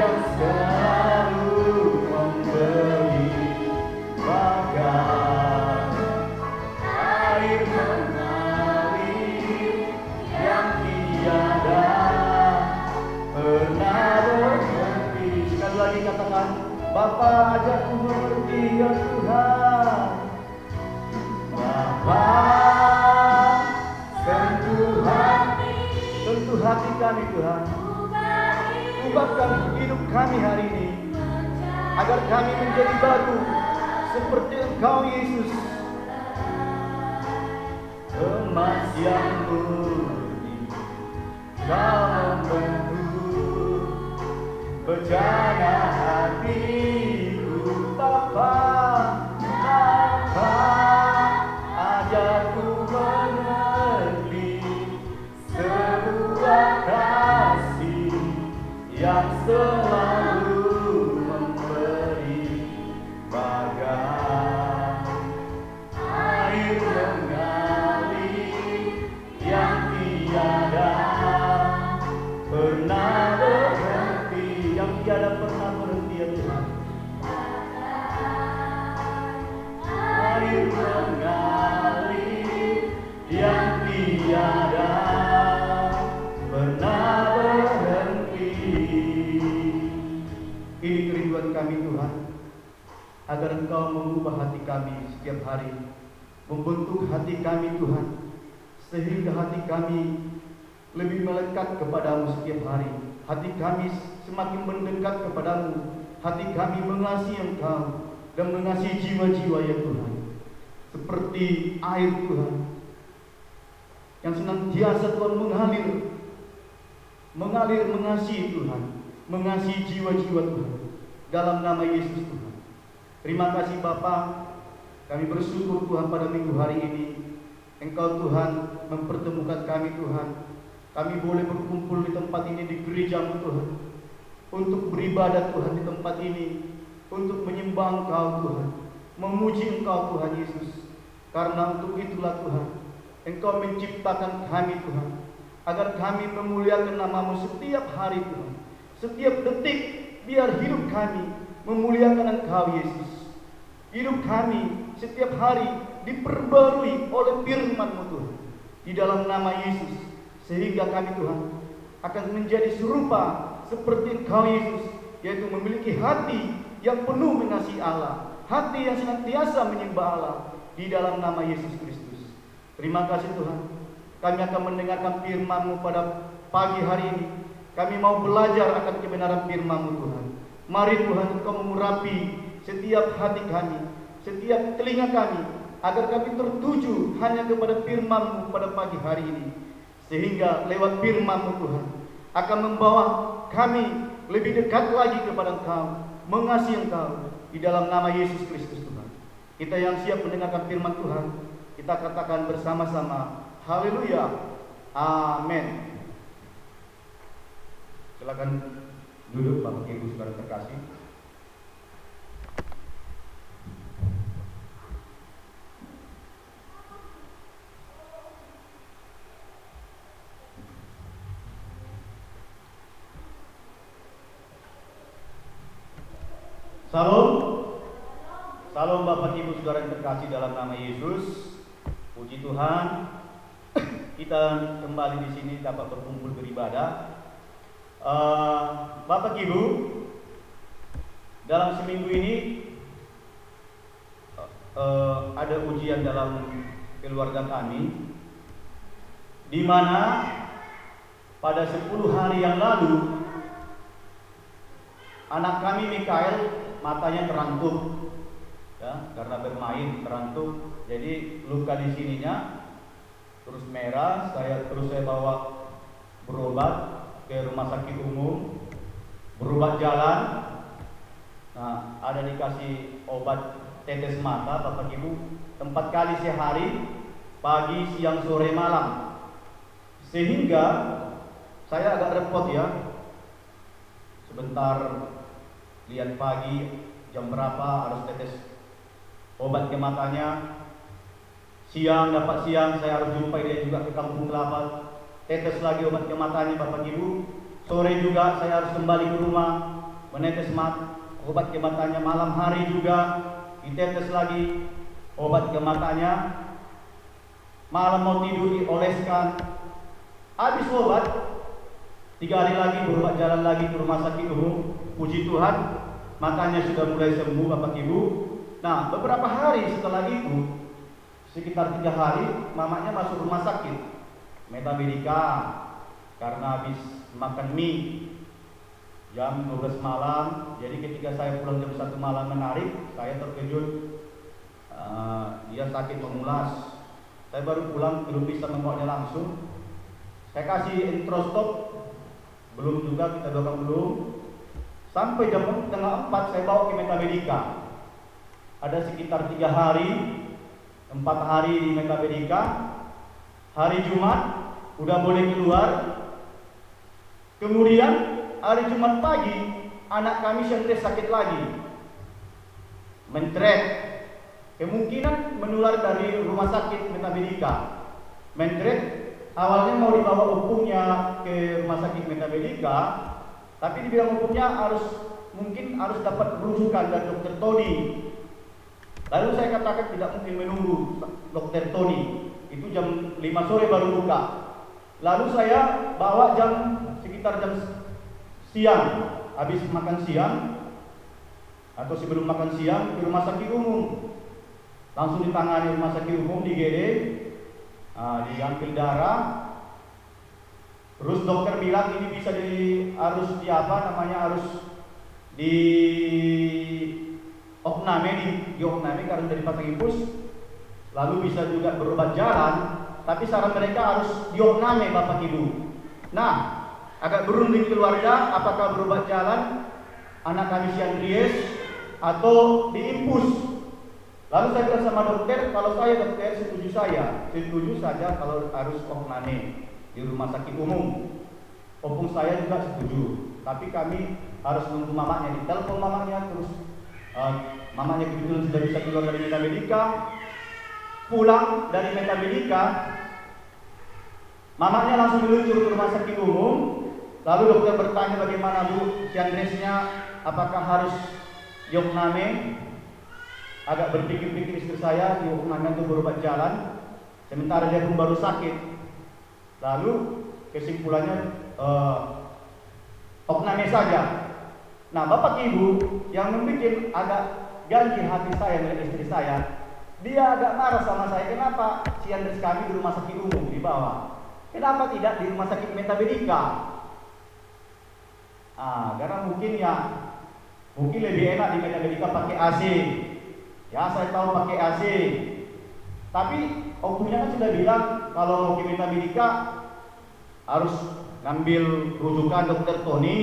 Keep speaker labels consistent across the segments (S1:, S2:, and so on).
S1: yang selalu memberi bagai air mengalir yang tiada pernah berhenti. Sekali lagi katakan, Bapa ajakku mengerti ya Tuhan. Bapa, sentuh hati kami Tuhan. Ubahkan hidup kami hari ini, agar kami menjadi baru seperti Engkau Yesus. Emas yang murni Kau membentuk bejana hatiku. Bapa, ajarku mengerti sebuah kasih yang selalu memberi bagai air mengalir yang tiada pernah berhenti, yang tiada pernah berhenti ya Tuhan. Air mengalir yang tiada pernah berhenti. Ini kerinduan kami Tuhan, agar Engkau mengubah hati kami setiap hari, membentuk hati kami Tuhan, sehingga hati kami lebih melekat kepadamu setiap hari. Hati kami semakin mendekat kepadamu, hati kami mengasihi Engkau dan mengasihi jiwa-jiwa ya Tuhan, seperti air Tuhan yang senantiasa Tuhan mengalir mengasihi Tuhan, mengasihi jiwa-jiwa Tuhan, dalam nama Yesus Tuhan. Terima kasih Bapa, kami bersyukur Tuhan pada minggu hari ini Engkau Tuhan mempertemukan kami Tuhan. Kami boleh berkumpul di tempat ini, di gereja-Mu Tuhan, untuk beribadah Tuhan di tempat ini, untuk menyembah Engkau Tuhan, memuji Engkau Tuhan Yesus. Karena untuk itulah Tuhan Engkau menciptakan kami Tuhan, agar kami memuliakan nama-Mu setiap hari Tuhan. Setiap detik biar hidup kami memuliakan Engkau Yesus. Hidup kami setiap hari diperbarui oleh firman-Mu Tuhan, di dalam nama Yesus, sehingga kami Tuhan akan menjadi serupa seperti Engkau Yesus, yaitu memiliki hati yang penuh mengasihi Allah, hati yang senantiasa menyembah Allah, di dalam nama Yesus Kristus. Terima kasih Tuhan, kami akan mendengarkan firman-Mu pada pagi hari ini. Kami mau belajar akan kebenaran firman-Mu Tuhan. Mari Tuhan Engkau mengurapi setiap hati kami, setiap telinga kami, agar kami tertuju hanya kepada firman-Mu pada pagi hari ini, sehingga lewat firman-Mu Tuhan akan membawa kami lebih dekat lagi kepada Engkau, mengasihi Engkau, di dalam nama Yesus Kristus Tuhan. Kita yang siap mendengarkan firman Tuhan, kita katakan bersama-sama, haleluya, amin. Silakan duduk Bapak Ibu Saudara terkasih. Salam, salam Bapak Ibu Saudara yang terkasih dalam nama Yesus. Puji Tuhan, kita kembali di sini dapat berkumpul beribadah. Bapak Ibu, dalam seminggu ini ada ujian dalam keluarga kami, di mana pada 10 hari yang lalu anak kami Mikael matanya terantuk, ya, karena bermain terantuk, jadi luka di sininya terus merah. Saya bawa berobat ke rumah sakit umum, berobat jalan. Nah, ada dikasih obat tetes mata Bapak Ibu 4 kali sehari, pagi, siang, sore, malam. Sehingga saya agak repot ya, sebentar lihat pagi jam berapa harus tetes obat ke matanya, siang dapat siang saya harus jumpai dia juga ke Kampung Kelapa, tetes lagi obat ke matanya Bapak Ibu. Sore juga saya harus kembali ke rumah, obat ke matanya. Malam hari juga ditetes lagi obat ke matanya. Malam mau tidur dioleskan. Habis obat, 3 hari lagi berobat jalan lagi ke rumah sakit umum. Puji Tuhan, matanya sudah mulai sembuh Bapak Ibu. Nah, beberapa hari setelah itu, sekitar 3 hari, mamanya masuk rumah sakit Metamedica karena habis makan mie jam 12 malam. Jadi ketika saya pulang jam 1 malam menarik, saya terkejut. Dia sakit memulas. Saya baru pulang, belum bisa membawanya langsung. Saya kasih introstop, belum juga, kita doakan belum. Sampai jam setengah 4 saya bawa ke Metamedica. Ada sekitar 3 hari, 4 hari di Metamedica. Hari Jumat udah boleh keluar. Kemudian hari Jumat pagi anak kami Syandres sakit lagi, mentret. Kemungkinan menular dari rumah sakit Metamedica. Mentret awalnya mau dibawa opungnya ke rumah sakit Metamedica, tapi dibilang opungnya mungkin harus dapat rujukan dari Dokter Tony. Lalu saya katakan tidak mungkin menunggu Dokter Tony, itu jam 5 sore baru buka. Lalu saya bawa sekitar jam siang, habis makan siang atau sebelum makan siang, ke rumah sakit umum. Langsung ditangani rumah sakit umum, digd, diambil darah. Terus dokter bilang ini bisa harus di opname karena dari pasang infus. Lalu bisa juga berobat jalan, tapi saran mereka harus diopname Bapak Ibu. Nah, agak berunding keluarga, apakah berobat jalan anak kami Syandries atau diimpus. Lalu saya bilang sama dokter, kalau saya dokter setuju saja kalau harus opname di rumah sakit umum. Opung saya juga setuju, tapi kami harus menunggu mamanya. Ditelepon mamanya, terus mamanya kebetulan sudah bisa keluar dari Metamedica. Pulang dari Metamedica, mamanya langsung meluncur ke rumah sakit umum. Lalu dokter bertanya bagaimana Bu Syandresnya, apakah harus diopname? Agak berpikir-pikir istri saya, diopname untuk berobat jalan, sementara dia pun baru sakit. Lalu kesimpulannya opname saja. Nah, Bapak Ibu, yang membuat agak ganjil hati saya dengan istri saya, dia agak marah sama saya. Kenapa Syandres kami di rumah sakit umum di bawah? Kenapa tidak di rumah sakit Metamedica? Karena mungkin lebih enak di Metamedica pakai AC. Ya, saya tahu pakai AC. Tapi opungnya kan sudah bilang kalau mau ke Metamedica harus ngambil rujukan Dokter Tony.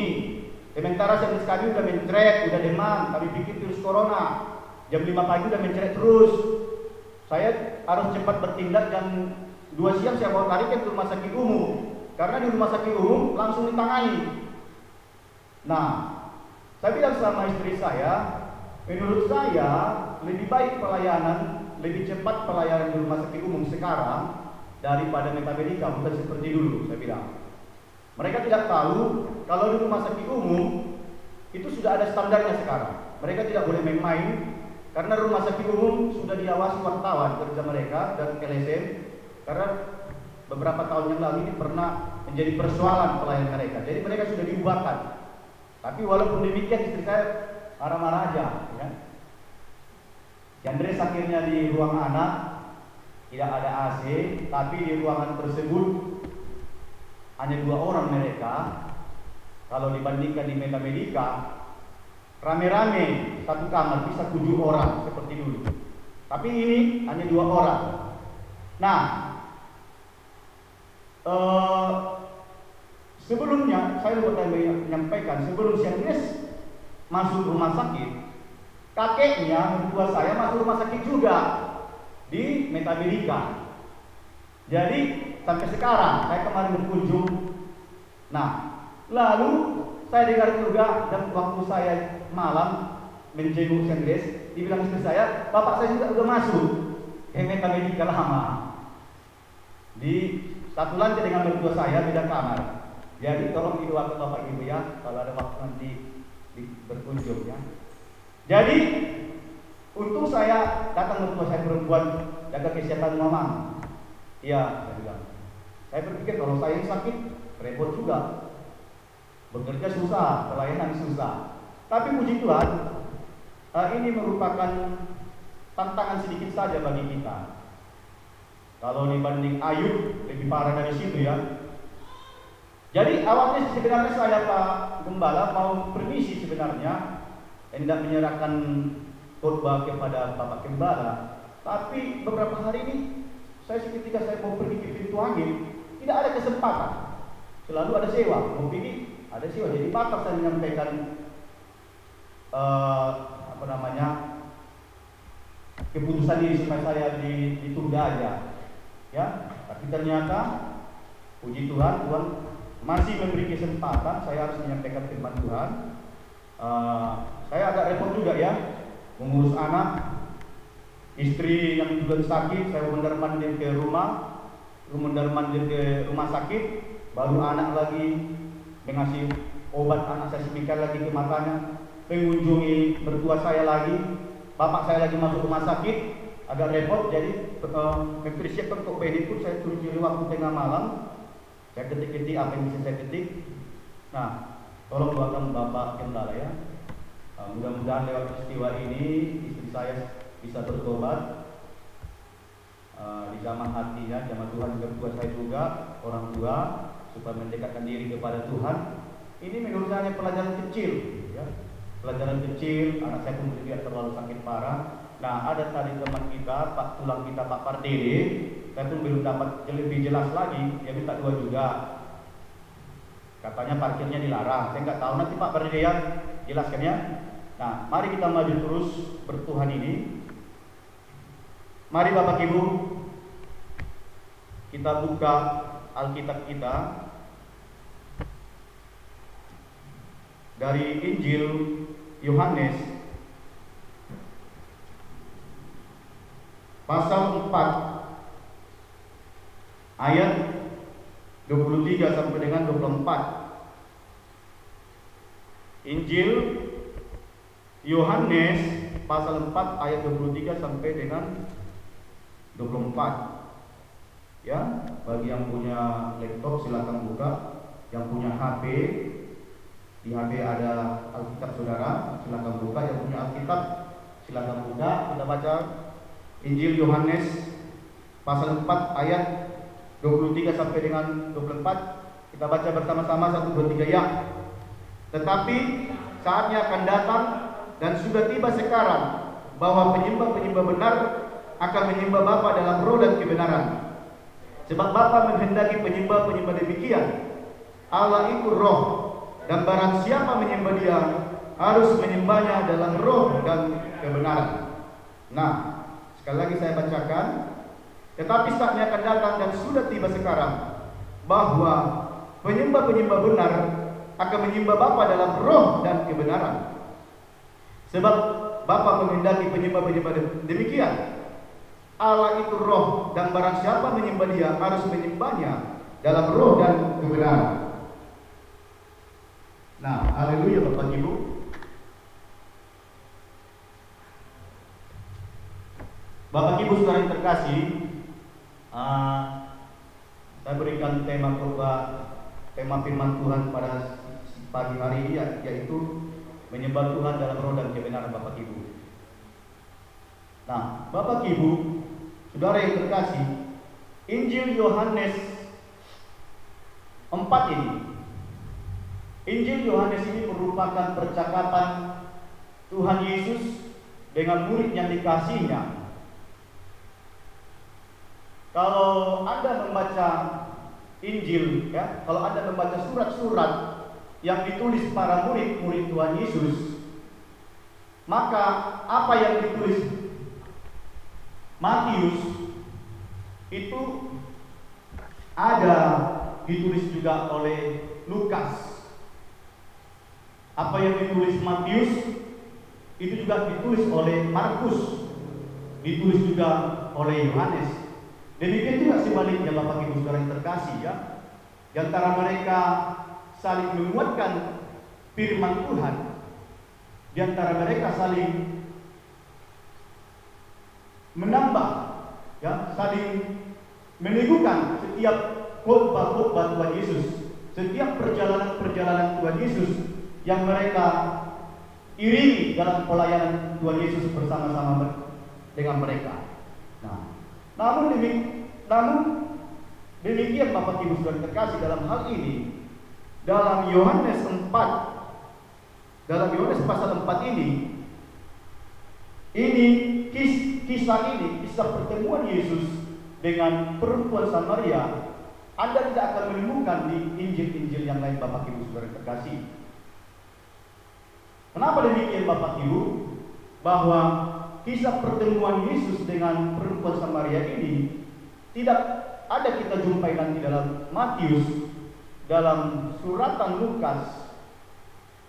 S1: Sementara Syandres kami udah mencret, udah demam, kami pikir virus corona. Jam 5 pagi udah mencret terus. Saya harus cepat bertindak, jam 2 siang saya bawa lari ke rumah sakit umum. Karena di rumah sakit umum langsung ditangani. Nah, saya bilang sama istri saya, menurut saya lebih baik lebih cepat pelayanan di rumah sakit umum sekarang daripada Metamedica, bukan seperti dulu, saya bilang. Mereka tidak tahu kalau di rumah sakit umum itu sudah ada standarnya sekarang. Mereka tidak boleh main-main karena rumah sakit umum sudah diawasi wartawan kerja mereka dan LSM. Karena beberapa tahun yang lalu ini pernah menjadi persoalan pelayanan mereka. Jadi mereka sudah diubahkan. Tapi walaupun demikian istri saya marah-marah aja, ya. Syandres akhirnya di ruang anak tidak ada AC, tapi di ruangan tersebut hanya 2 orang mereka. Kalau dibandingkan di Metamedica, rame-rame satu kamar bisa 7 orang seperti dulu. Tapi ini hanya 2 orang. Nah, sebelumnya saya lupa menyampaikan, sebelum Syandres masuk rumah sakit, kakeknya mertua saya masuk rumah sakit juga di Metamedica. Jadi sampai sekarang saya kemarin berkunjung. Nah, lalu saya dengar juga dan waktu saya malam menjenguk Syandres, dibilang istri saya, bapak saya juga udah masuk ke Metamedica lama. Di satu lantai dengan mertua saya, beda kamar. Jadi tolong didoakan Bapak Ibu ya, kalau ada waktu nanti berkunjung ya. Jadi untung saya datang mertua saya perempuan jaga kesehatan mama. Iya, saya bilang. Saya berpikir kalau saya yang sakit repot juga. Bekerja susah, pelayanan susah. Tapi puji Tuhan, ini merupakan tantangan sedikit saja bagi kita. Kalau dibanding Ayub lebih parah dari situ ya. Jadi awalnya sebenarnya saya Pak Gembala mau permisi sebenarnya, hendak menyerahkan khotbah kepada Bapak Gembala. Tapi beberapa hari ini ketika saya mau pergi ke pintu angin, tidak ada kesempatan. Selalu ada sewa, mau pergi ada sewa. Jadi batal saya menyampaikan keputusan diri supaya saya ditunda aja. Ya, tapi ternyata puji Tuhan, Tuhan masih memberi kesempatan. Saya harus menyampaikan firman Tuhan. Saya agak repot juga ya, mengurus anak, istri yang juga sakit. Saya mondar-mandir ke rumah, mondar-mandir ke rumah sakit, baru anak lagi mengasih obat anak saya semikir lagi ke matanya, mengunjungi mertua saya lagi, bapak saya lagi masuk rumah sakit, agak repot. Jadi mempersiapkan untuk ini pun saya curi-curi waktu tengah malam. Saya ketik-ketik apa yang bisa saya ketik. Nah, tolong doakan Bapak Gembala ya. Mudah-mudahan lewat peristiwa ini istri saya bisa bertobat, dijamah hatinya, jamah Tuhan mertua saya juga, orang tua, supaya mendekatkan diri kepada Tuhan. Ini menurut saya pelajaran kecil, ya. Pelajaran kecil, anak saya pun tidak terlalu sakit parah. Nah, ada tadi teman kita, Pak Tulang kita, Pak Pardede, saya pun belum dapat lebih jelas lagi. Dia minta 2 juga. Katanya parkirnya dilarang. Saya nggak tahu, nanti Pak Pardede yang jelaskan ya. Nah, mari kita maju terus bertuhan ini. Mari Bapak Ibu, kita buka Alkitab kita dari Injil Yohanes pasal 4 ayat 23 sampai dengan 24. Injil Yohanes pasal 4 ayat 23 sampai dengan 24. Ya, bagi yang punya laptop silakan buka, yang punya HP, di HP ada Alkitab saudara, silakan buka. Yang punya Alkitab silakan buka. Kita baca Injil Yohanes pasal 4 ayat 23 sampai dengan 24. Kita baca bersama-sama 1 2 3 ya. Tetapi saatnya akan datang dan sudah tiba sekarang bahwa penyembah-penyembah benar akan menyembah Bapa dalam roh dan kebenaran. Sebab Bapa menghendaki penyembah-penyembah demikian. Allah itu roh, dan barang siapa menyembah Dia harus menyembahnya dalam roh dan kebenaran. Nah, sekali lagi saya bacakan. Tetapi saatnya akan datang dan sudah tiba sekarang bahwa penyembah-penyembah benar akan menyembah Bapa dalam roh dan kebenaran. Sebab Bapa menghendaki penyembah-penyembah demikian. Allah itu roh, dan barang siapa menyembah Dia harus menyembahnya dalam roh dan kebenaran. Nah, haleluya Bapak Ibu. Bapak Ibu saudara yang terkasih, saya berikan tema firman Tuhan pada pagi hari ini, yaitu menyembah Tuhan dalam roh dan kebenaran Bapak Ibu. Nah, Bapak Ibu, saudara yang terkasih, Injil Yohanes 4 ini, Injil Yohanes ini merupakan percakapan Tuhan Yesus dengan murid yang dikasihinya. Kalau Anda membaca Injil, ya, kalau Anda membaca surat-surat yang ditulis para murid-murid Tuhan Yesus, maka apa yang ditulis Matius itu ada ditulis juga oleh Lukas. Apa yang ditulis Matius itu juga ditulis oleh Markus, ditulis juga oleh Yohanes. Demikian juga sebaliknya Bapak Ibu saudara yang terkasih ya. Di antara mereka saling menguatkan firman Tuhan. di antara mereka saling menambah, ya, saling meneguhkan setiap khotbah-khotbah Tuhan Yesus, setiap perjalanan-perjalanan Tuhan Yesus yang mereka iringi dalam pelayanan Tuhan Yesus bersama-sama dengan mereka. Nah, namun demikian Bapak Ibu Saudara terkasih, dalam hal ini dalam Yohanes 4, dalam Yohanes pasal 4 ini kisah pertemuan Yesus dengan perempuan Samaria, Anda tidak akan menemukan di Injil-Injil yang lain Bapak Ibu Saudara terkasih. Kenapa demikian Bapak Ibu? Bahwa kisah pertemuan Yesus dengan perempuan Samaria ini tidak ada kita jumpai nanti dalam Matius, dalam suratan Lukas,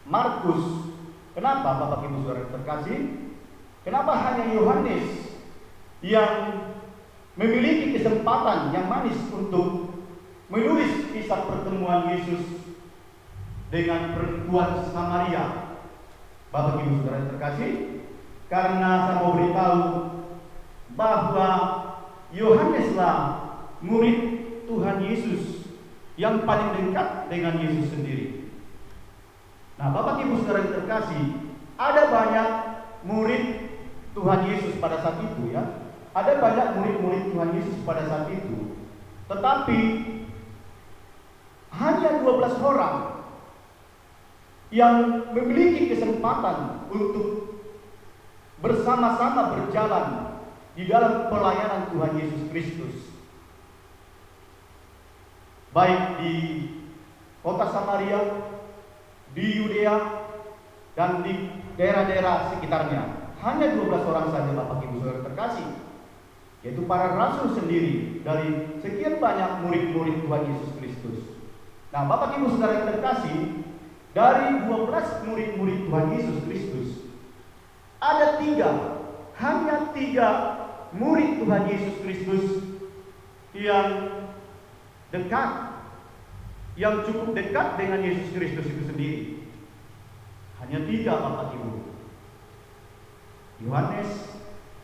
S1: Markus. Kenapa Bapak Ibu Saudara terkasih? Kenapa hanya Yohanes yang memiliki kesempatan yang manis untuk menulis kisah pertemuan Yesus dengan perempuan Samaria? Bapak Ibu Saudara terkasih, karena saya mau beritahu bahwa Yohaneslah murid Tuhan Yesus yang paling dekat dengan Yesus sendiri. Nah, Bapak Ibu Saudara terkasih, ada banyak murid Tuhan Yesus pada saat itu, ya. Ada banyak murid-murid Tuhan Yesus pada saat itu. Tetapi hanya 12 orang yang memiliki kesempatan untuk bersama-sama berjalan di dalam pelayanan Tuhan Yesus Kristus, baik di kota Samaria, di Yudea, dan di daerah-daerah sekitarnya. Hanya 12 orang saja Bapak Ibu Saudara terkasih, yaitu para rasul sendiri dari sekian banyak murid-murid Tuhan Yesus Kristus. Nah, Bapak Ibu Saudara terkasih, dari 12 murid-murid Tuhan Yesus Kristus, ada hanya tiga murid Tuhan Yesus Kristus yang dekat, yang cukup dekat dengan Yesus Kristus itu sendiri. Hanya 3 Bapak Ibu: Yohanes,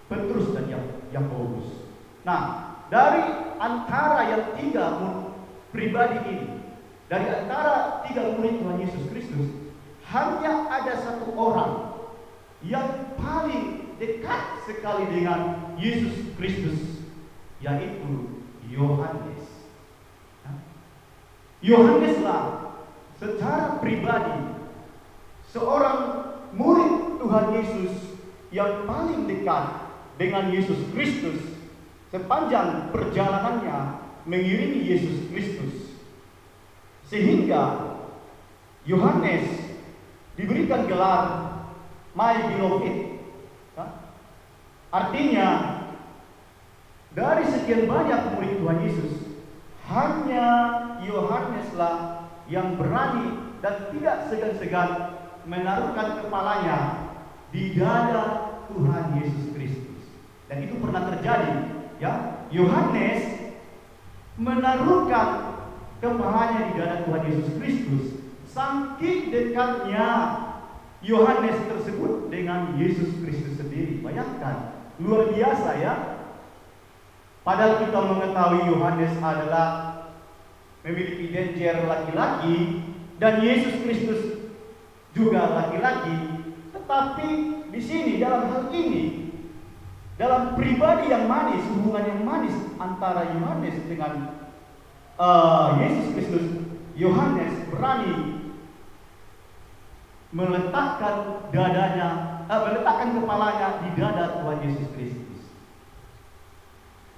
S1: Petrus, dan Yakobus. Nah, dari antara yang 3 pribadi ini, dari antara 3 murid Tuhan Yesus Kristus, hanya ada 1 orang yang paling dekat sekali dengan Yesus Kristus, yaitu Yohanes. Yohaneslah secara pribadi seorang murid Tuhan Yesus yang paling dekat dengan Yesus Kristus sepanjang perjalanannya mengiringi Yesus Kristus, sehingga Yohanes diberikan gelar My Beloved. Artinya, dari sekian banyak murid Tuhan Yesus, hanya Yohaneslah yang berani dan tidak segan-segan menaruhkan kepalanya di dada Tuhan Yesus Kristus. Dan itu pernah terjadi, ya. Yohanes menaruhkan kepalanya di dada Tuhan Yesus Kristus. Saking dekatnya Yohanes tersebut dengan Yesus Kristus sendiri. Bayangkan, luar biasa, ya. Padahal kita mengetahui Yohanes adalah memiliki danger laki-laki dan Yesus Kristus juga laki-laki. Tetapi di sini, dalam hal ini, dalam pribadi yang manis, hubungan yang manis antara Yohanes dengan Yesus Kristus, Yohanes berani meletakkan kepalanya di dada Tuhan Yesus Kristus.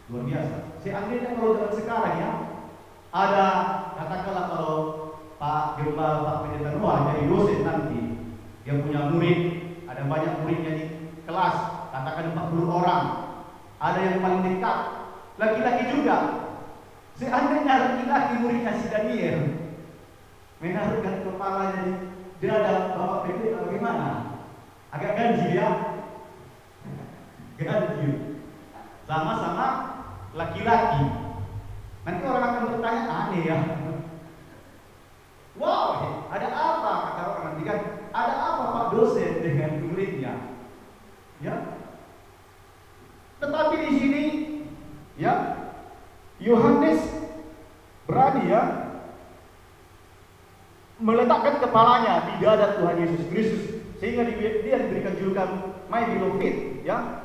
S1: Luar biasa. Seandainya kalau zaman sekarang, ya, ada, katakanlah kalau Pak Gembala, Pak Pendeta Noah jadi dosen nanti, dia punya murid, ada banyak muridnya di kelas, katakan 40 orang, ada yang paling dekat, laki-laki juga. Seandainya laki-laki muridnya si Daniel menaruhkan kepalanya di dada Bapak Pendeta, bagaimana? Agak ganjil, ya? Ganjil. Sama-sama laki-laki. Nanti orang akan bertanya, aneh, ya. Wow, ada apa? Kata orang nanti kan, ada apa Pak dosen dengan istrinya. Ya. Tetapi di sini ya Yohanes berani ya meletakkan kepalanya di dada Tuhan Yesus Kristus sehingga dia diberikan julukan My Beloved ya.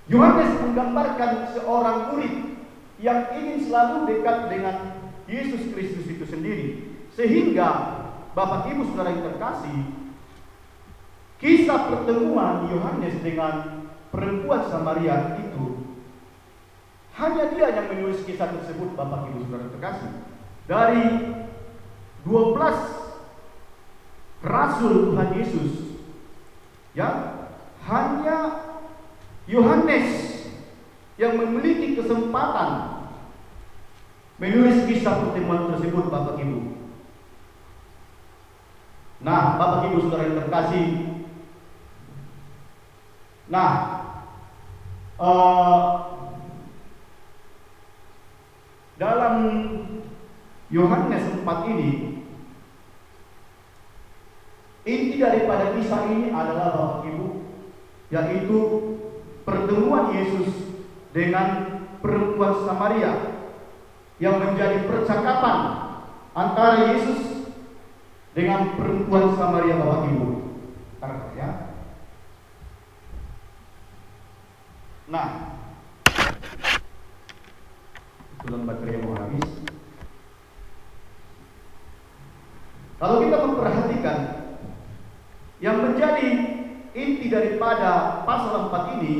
S1: Yohanes menggambarkan seorang murid yang ingin selalu dekat dengan Yesus Kristus itu sendiri. Sehingga Bapak Ibu Saudara yang terkasih, kisah pertemuan Yohanes dengan perempuan Samaria itu hanya dia yang menulis kisah tersebut, Bapak Ibu Saudara terkasih. Dari 12 rasul Tuhan Yesus ya, hanya Yohanes yang memiliki kesempatan menulis kisah pertemuan tersebut, Bapak Ibu. Nah, Bapak Ibu Saudara yang terkasih, dalam Yohanes 4 ini, inti daripada kisah ini adalah, Bapak Ibu, yaitu pertemuan Yesus dengan perempuan Samaria yang menjadi percakapan antara Yesus dengan perempuan Samaria, Bapak Ibu. Ya. Nah, belum baterai mau habis. Kalau kita memperhatikan yang menjadi inti daripada pasal 4 ini,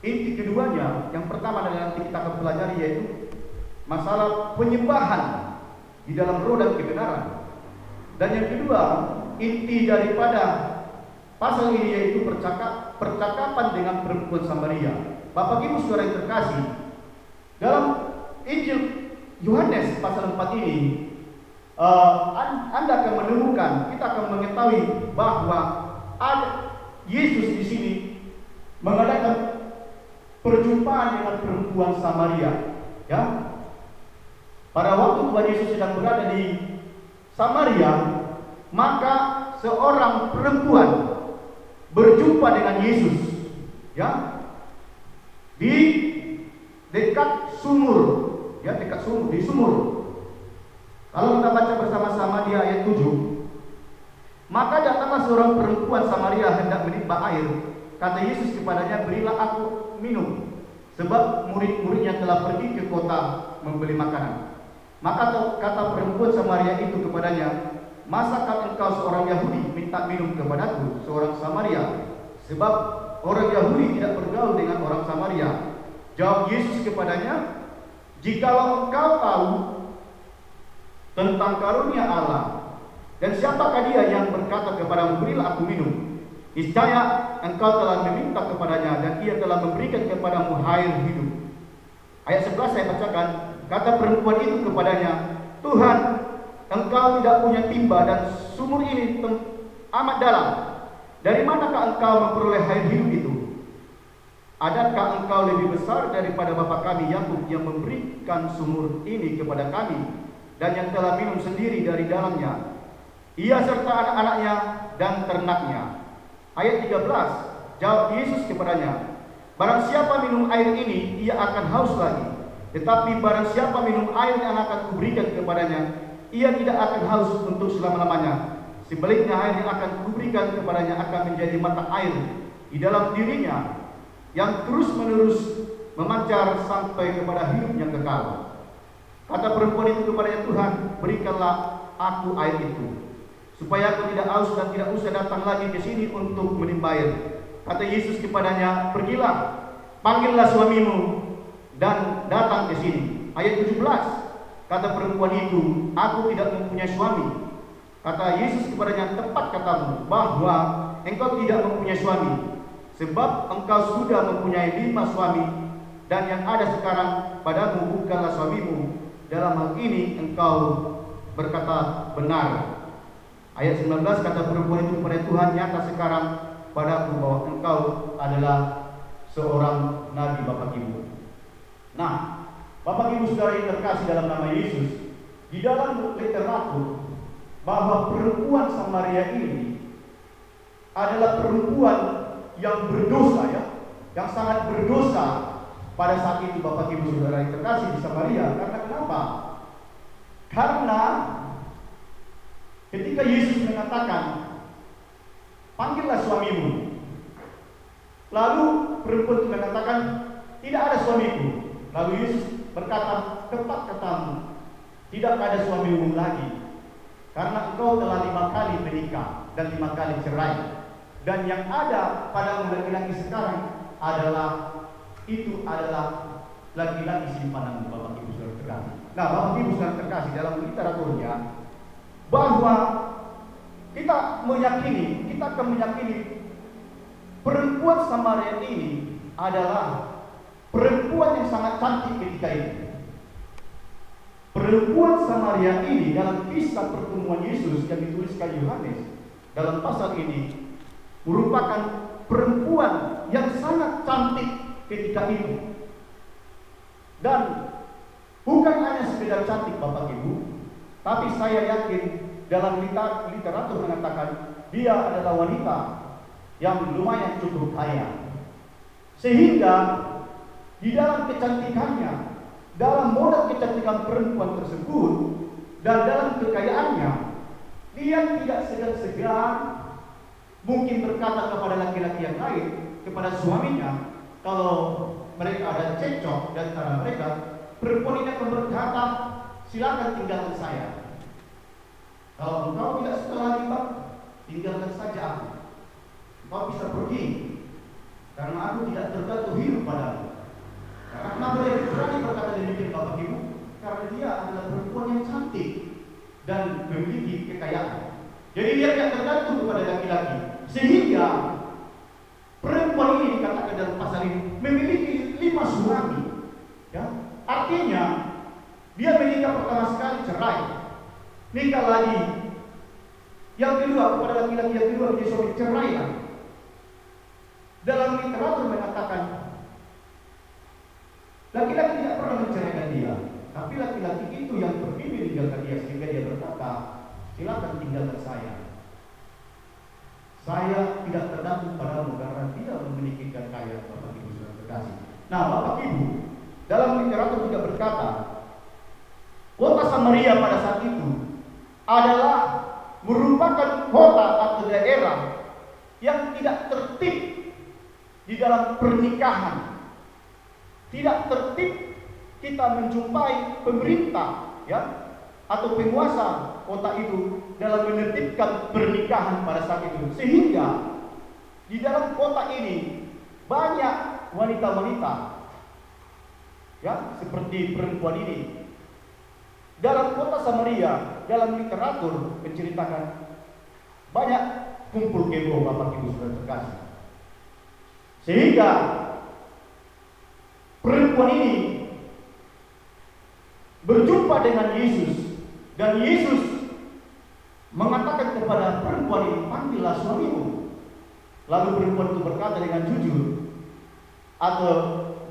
S1: inti keduanya, yang pertama adalah nanti kita akan pelajari, yaitu masalah penyembahan di dalam roh dan kebenaran. Dan yang kedua, inti daripada pasal ini yaitu percakapan dengan perempuan Samaria. Bapak Ibu Saudara yang terkasih, dalam Injil Yohanes pasal 4 ini, Anda akan menemukan, kita akan mengetahui bahwa ada Yesus di sini mengadakan perjumpaan dengan perempuan Samaria. Ya, pada waktu Tuhan Yesus sedang berada di Samaria, maka seorang perempuan berjumpa dengan Yesus, ya, di dekat sumur, ya, dekat sumur, di sumur. Kalau kita baca bersama-sama di ayat 7, maka datanglah seorang perempuan Samaria hendak menimba air. Kata Yesus kepadanya, berilah aku minum, sebab murid-muridnya telah pergi ke kota membeli makanan. Maka kata perempuan Samaria itu kepadanya, masakah engkau seorang Yahudi minta minum kepadaku, seorang Samaria? Sebab orang Yahudi tidak bergaul dengan orang Samaria. Jawab Yesus kepadanya, jikalau engkau tahu tentang karunia Allah, dan siapakah dia yang berkata kepadamu, berilah aku minum, niscaya engkau telah meminta kepadanya, dan ia telah memberikan kepadamu air hidup. Ayat 11 saya bacakan. Kata perempuan itu kepadanya, Tuhan, engkau tidak punya timba, dan sumur ini amat dalam. Dari manakah engkau memperoleh air hidup itu? Adakah engkau lebih besar daripada bapa kami Yakub yang memberikan sumur ini kepada kami, dan yang telah minum sendiri dari dalamnya, ia serta anak-anaknya dan ternaknya? Ayat 13, jawab Yesus kepadanya, barang siapa minum air ini, ia akan haus lagi. Tetapi barang siapa minum air yang akan kuberikan kepadanya, ia tidak akan haus untuk selama-lamanya. Sebaliknya air yang akan kuberikan kepadanya akan menjadi mata air di dalam dirinya, yang terus-menerus memancar sampai kepada hidup yang kekal. Kata perempuan itu kepadanya, Tuhan, berikanlah aku air itu, supaya aku tidak haus dan tidak usah datang lagi ke sini untuk menimba air. Kata Yesus kepadanya, pergilah, panggillah suamimu dan datang ke sini. Ayat 17, kata perempuan itu, aku tidak mempunyai suami. Kata Yesus kepadanya, tepat katamu bahwa engkau tidak mempunyai suami, sebab engkau sudah mempunyai 5 suami, dan yang ada sekarang padamu bukanlah suamimu. Dalam hal ini engkau berkata benar. Ayat 19, kata perempuan itu kepada Tuhan, nyata sekarang padaku bahwa engkau adalah seorang nabi, Bapak Ibu. Nah, Bapak Ibu Saudara yang terkasih dalam nama Yesus, di dalam literatur bahwa perempuan Samaria ini adalah perempuan yang berdosa, ya, yang sangat berdosa pada saat itu, Bapak Ibu Saudara yang terkasih, di Samaria. Karena kenapa? Karena ketika Yesus mengatakan, panggillah suamimu, lalu perempuan itu mengatakan, tidak ada suamiku. Lalu Yesus berkata, tepat katamu, tidak ada suamimu lagi, karena engkau telah 5 kali menikah dan 5 kali cerai. Dan yang ada pada laki-laki sekarang adalah laki-laki simpananmu, Bapak Ibu Saudara terkasih. Nah, Bapak Ibu Saudara terkasih, dalam literaturnya bahwa kita akan meyakini perempuan Samaria ini adalah perempuan yang sangat cantik ketika itu. Perempuan Samaria ini dalam kisah pertemuan Yesus yang dituliskan Yohanes dalam pasal ini merupakan perempuan yang sangat cantik ketika itu. Dan bukan hanya sekedar cantik, Bapak Ibu, tapi saya yakin dalam literatur mengatakan dia adalah wanita yang lumayan cukup kaya. Sehingga di dalam kecantikannya, dalam modal kecantikan perempuan tersebut dan dalam kekayaannya, dia tidak segan-segan mungkin berkata kepada laki-laki yang lain, kepada suaminya, kalau mereka ada cekcok di antara mereka, perempuan ini akan berkata, silakan tinggalkan saya. Kalau engkau tidak suka lagi, Pak, tinggalkan saja aku. Engkau bisa pergi, karena aku tidak tergantung hidup padamu. Karena kenapa dia berani berkata demikian, Bapak Ibu? Karena dia adalah perempuan yang cantik dan memiliki kekayaan. Jadi dia tidak tergantung kepada laki-laki. Sehingga perempuan ini dikatakan dalam pasal ini memiliki 5 suami. Ya? Artinya dia menikah pertama sekali cerai, nikah lagi, yang kedua kepada laki-laki yang kedua menjadi suami, cerai lagi. Dalam literatur mengatakan laki-laki tidak pernah menceraikan dia, tapi laki-laki itu yang pergi meninggalkan dia, sehingga dia berkata, silakan tinggalkan saya. Saya tidak tergantung padamu karena tidak memiliki kekayaan, Bapak Ibu Saudara terkasih. Nah, Bapak Ibu, dalam literatur juga berkata, kota Samaria pada saat itu adalah merupakan kota atau daerah yang tidak tertib di dalam pernikahan. Tidak tertib kita menjumpai pemerintah, ya, atau penguasa kota itu dalam menertibkan pernikahan pada saat itu. Sehingga di dalam kota ini banyak wanita-wanita, ya, seperti perempuan ini. Dalam kota Samaria, dalam literatur menceritakan banyak kumpul kebo, Bapak Ibu Saudara terkasih. Sehingga perempuan ini berjumpa dengan Yesus, dan Yesus mengatakan kepada perempuan ini, panggillah suamimu. Lalu perempuan itu berkata dengan jujur, atau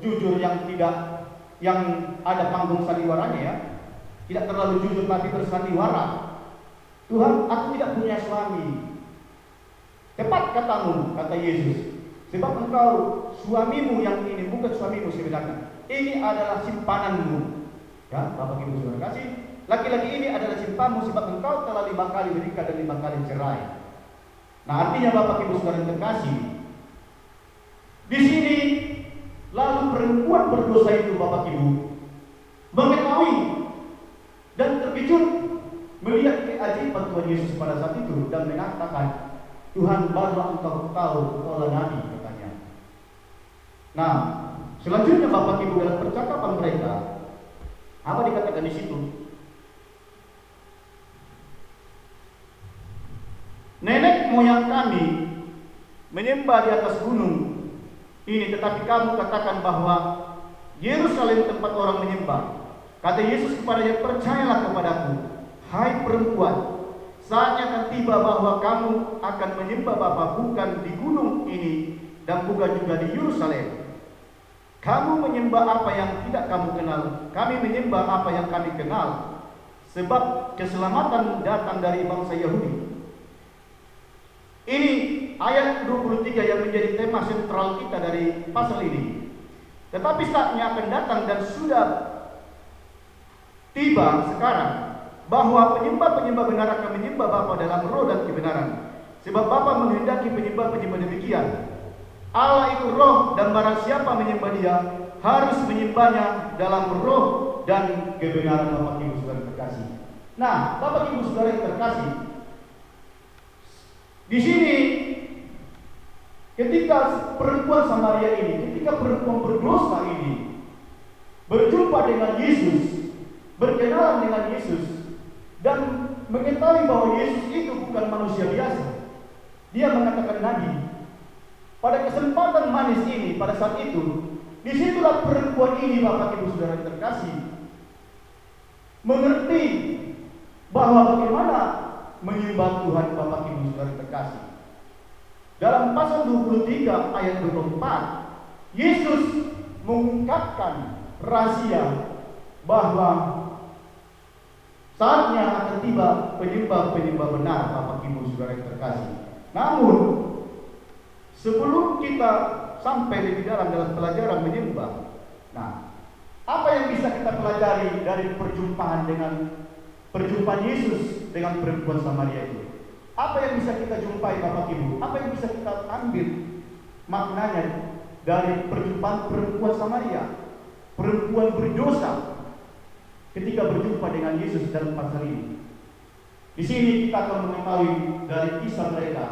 S1: jujur yang ada panggung sandiwaranya, ya, tidak terlalu jujur tapi bersandiwara. Tuhan, aku tidak punya suami. Tepat katamu, kata Yesus, sebab engkau suamimu yang ini bukan suamimu sebenarnya. Ini adalah simpananmu. Ya, Bapak Ibu Saudara kasih, laki-laki ini adalah simpanmu sebab engkau telah 5 kali menikah dan 5 kali cerai. Nah, artinya Bapak Ibu Saudara terkasih, di sini lalu perempuan berdosa itu, Bapak Ibu, mengetahui dan terkejut melihat keajaiban Tuhan Yesus pada saat itu dan mengatakan, Tuhan, barulah engkau tahu, engkaulah nabi, katanya. Nah, selanjutnya Bapak Ibu dalam percakapan mereka, apa dikatakan di situ? Nenek moyang kami menyembah di atas gunung ini, tetapi kamu katakan bahwa Yerusalem tempat orang menyembah. Kata Yesus kepadanya, percayalah kepadaku, hai perempuan, saatnya akan tiba bahwa kamu akan menyembah Bapa bukan di gunung ini dan bukan juga di Yerusalem. Kamu menyembah apa yang tidak kamu kenal, kami menyembah apa yang kami kenal, sebab keselamatan datang dari bangsa Yahudi. Ini ayat 23 yang menjadi tema sentral kita dari pasal ini. Tetapi saatnya akan datang dan sudah tiba sekarang bahwa penyembah-penyembah benar akan menyembah Bapa dalam roh dan kebenaran. Sebab Bapa menghendaki penyembah-penyembah demikian. Allah itu roh, dan barang siapa menyembah Dia harus menyembahnya dalam roh dan kebenaran. Bapak Ibu Saudara terkasih. Nah, Bapak Ibu Saudara yang terkasih, di sini ketika perempuan Samaria ini, ketika perempuan berdosa ini berjumpa dengan Yesus, berkenalan dengan Yesus, dan mengetahui bahwa Yesus itu bukan manusia biasa, dia mengatakan nabi. Pada kesempatan manis ini, pada saat itu, disitulah perempuan ini, Bapak Ibu Saudara yang terkasih, mengerti bahwa bagaimana menyembah Tuhan. Bapak Ibu Saudara yang terkasih, dalam pasal 23 ayat 24, Yesus mengungkapkan rahasia bahwa saatnya akan tiba penyembah-penyembah benar. Bapak Ibu Saudara yang terkasih. Namun sebelum kita sampai lebih dalam pelajaran menyembah, nah, apa yang bisa kita pelajari dari perjumpaan Yesus dengan perempuan Samaria itu? Apa yang bisa kita jumpai, Bapak Ibu? Apa yang bisa kita ambil maknanya dari perjumpaan perempuan Samaria, perempuan berdosa, ketika berjumpa dengan Yesus dalam pasal ini? Di sini kita akan mengetahui dari kisah mereka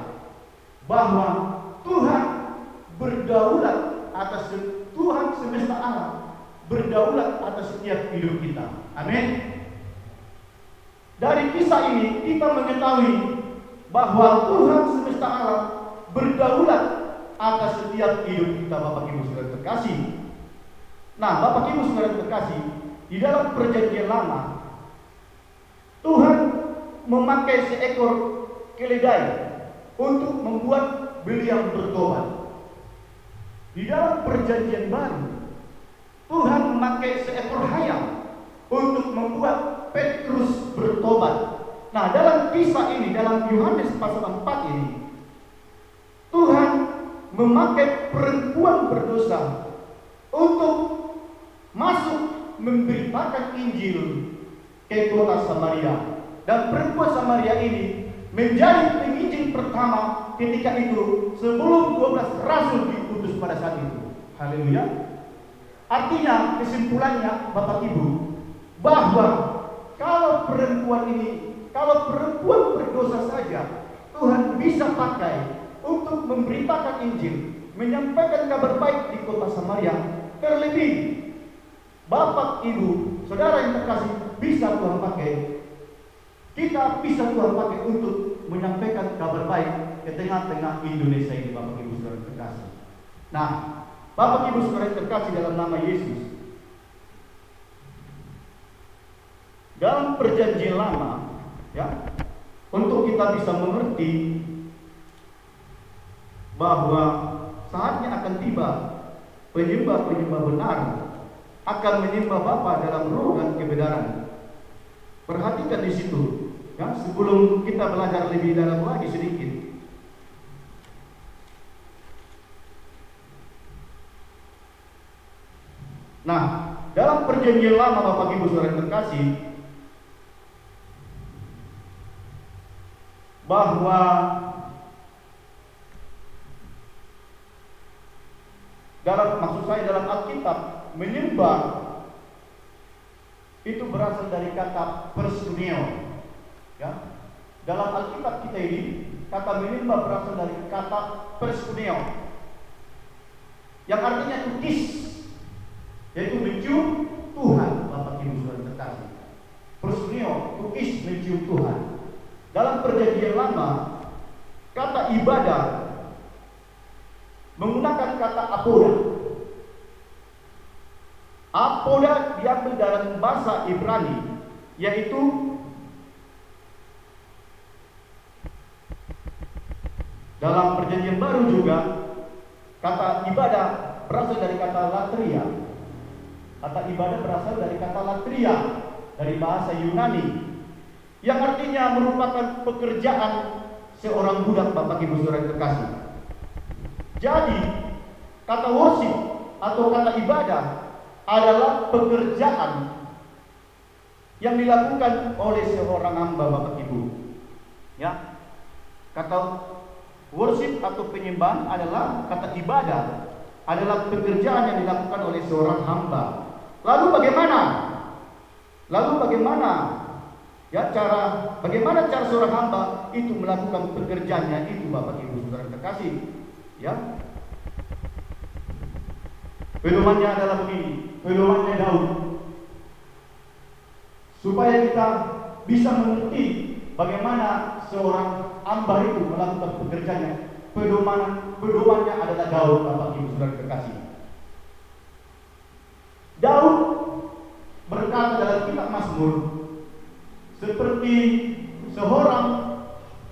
S1: bahwa Tuhan berdaulat atas, Tuhan semesta alam berdaulat atas setiap hidup kita. Amin. Dari kisah ini kita mengetahui bahwa Tuhan semesta alam berdaulat atas setiap hidup kita, Bapak Ibu Saudara terkasih. Nah, Bapak Ibu Saudara terkasih, di dalam perjanjian lama Tuhan memakai seekor keledai untuk membuat beliau bertobat. Di dalam perjanjian baru Tuhan memakai seekor hayam untuk membuat Petrus bertobat. Nah, dalam kisah ini, dalam Yohanes pasal 4 ini, Tuhan memakai perempuan berdosa untuk masuk memberitakan Injil ke kota Samaria. Dan perempuan Samaria ini menjadi penginjil pertama ketika itu, sebelum 12 rasul diutus pada saat itu. Haleluya. Artinya, kesimpulannya Bapak Ibu, bahwa kalau perempuan berdosa saja Tuhan bisa pakai untuk memberitakan Injil, menyampaikan kabar baik di kota Samaria, terlebih Bapak Ibu Saudara yang terkasih, bisa Tuhan pakai, kita bisa Tuhan pakai untuk menyampaikan kabar baik ke tengah-tengah Indonesia ini, Bapak Ibu Saudara yang terkasih. Nah, Bapak Ibu Saudara yang terkasih, dalam nama Yesus, dalam perjanjian lama, ya, untuk kita bisa mengerti bahwa saatnya akan tiba penyembah-penyembah benar akan menyembah Bapa dalam roh dan kebenaran. Perhatikan di situ, ya, sebelum kita belajar lebih dalam lagi sedikit. Nah, dalam perjanjian lama, Bapak Ibu Saudara yang terkasih, bahwa dalam Alkitab, menyembah itu berasal dari kata personeo. Ya, dalam Alkitab kita ini, kata menyembah berasal dari kata personeo, yang artinya tukis, yaitu mencium Tuhan. Bapak Ibu Saudara terkasih, personeo, tukis, mencium Tuhan. Dalam perjanjian lama, kata ibadah menggunakan kata apoda. Apoda diambil dari bahasa Ibrani, yaitu dalam perjanjian baru juga kata ibadah berasal dari kata latria. Kata ibadah berasal dari kata latria, dari bahasa Yunani, yang artinya merupakan pekerjaan seorang budak Bapak Ibu Saudara yang terkasih. Jadi, kata worship atau kata ibadah adalah pekerjaan yang dilakukan oleh seorang hamba Bapak Ibu. Ya. Kata worship atau penyembahan adalah kata ibadah adalah pekerjaan yang dilakukan oleh seorang hamba. Lalu bagaimana? Bagaimana cara seorang hamba itu melakukan pekerjaannya itu Bapak Ibu Saudara terkasih? Ya. Pedomannya adalah begini, pedomannya Daud. Supaya kita bisa mengerti bagaimana seorang hamba itu melakukan pekerjaannya, pedomannya adalah Daud Bapak Ibu Saudara terkasih. Daud berkata dalam kitab Mazmur, seperti seorang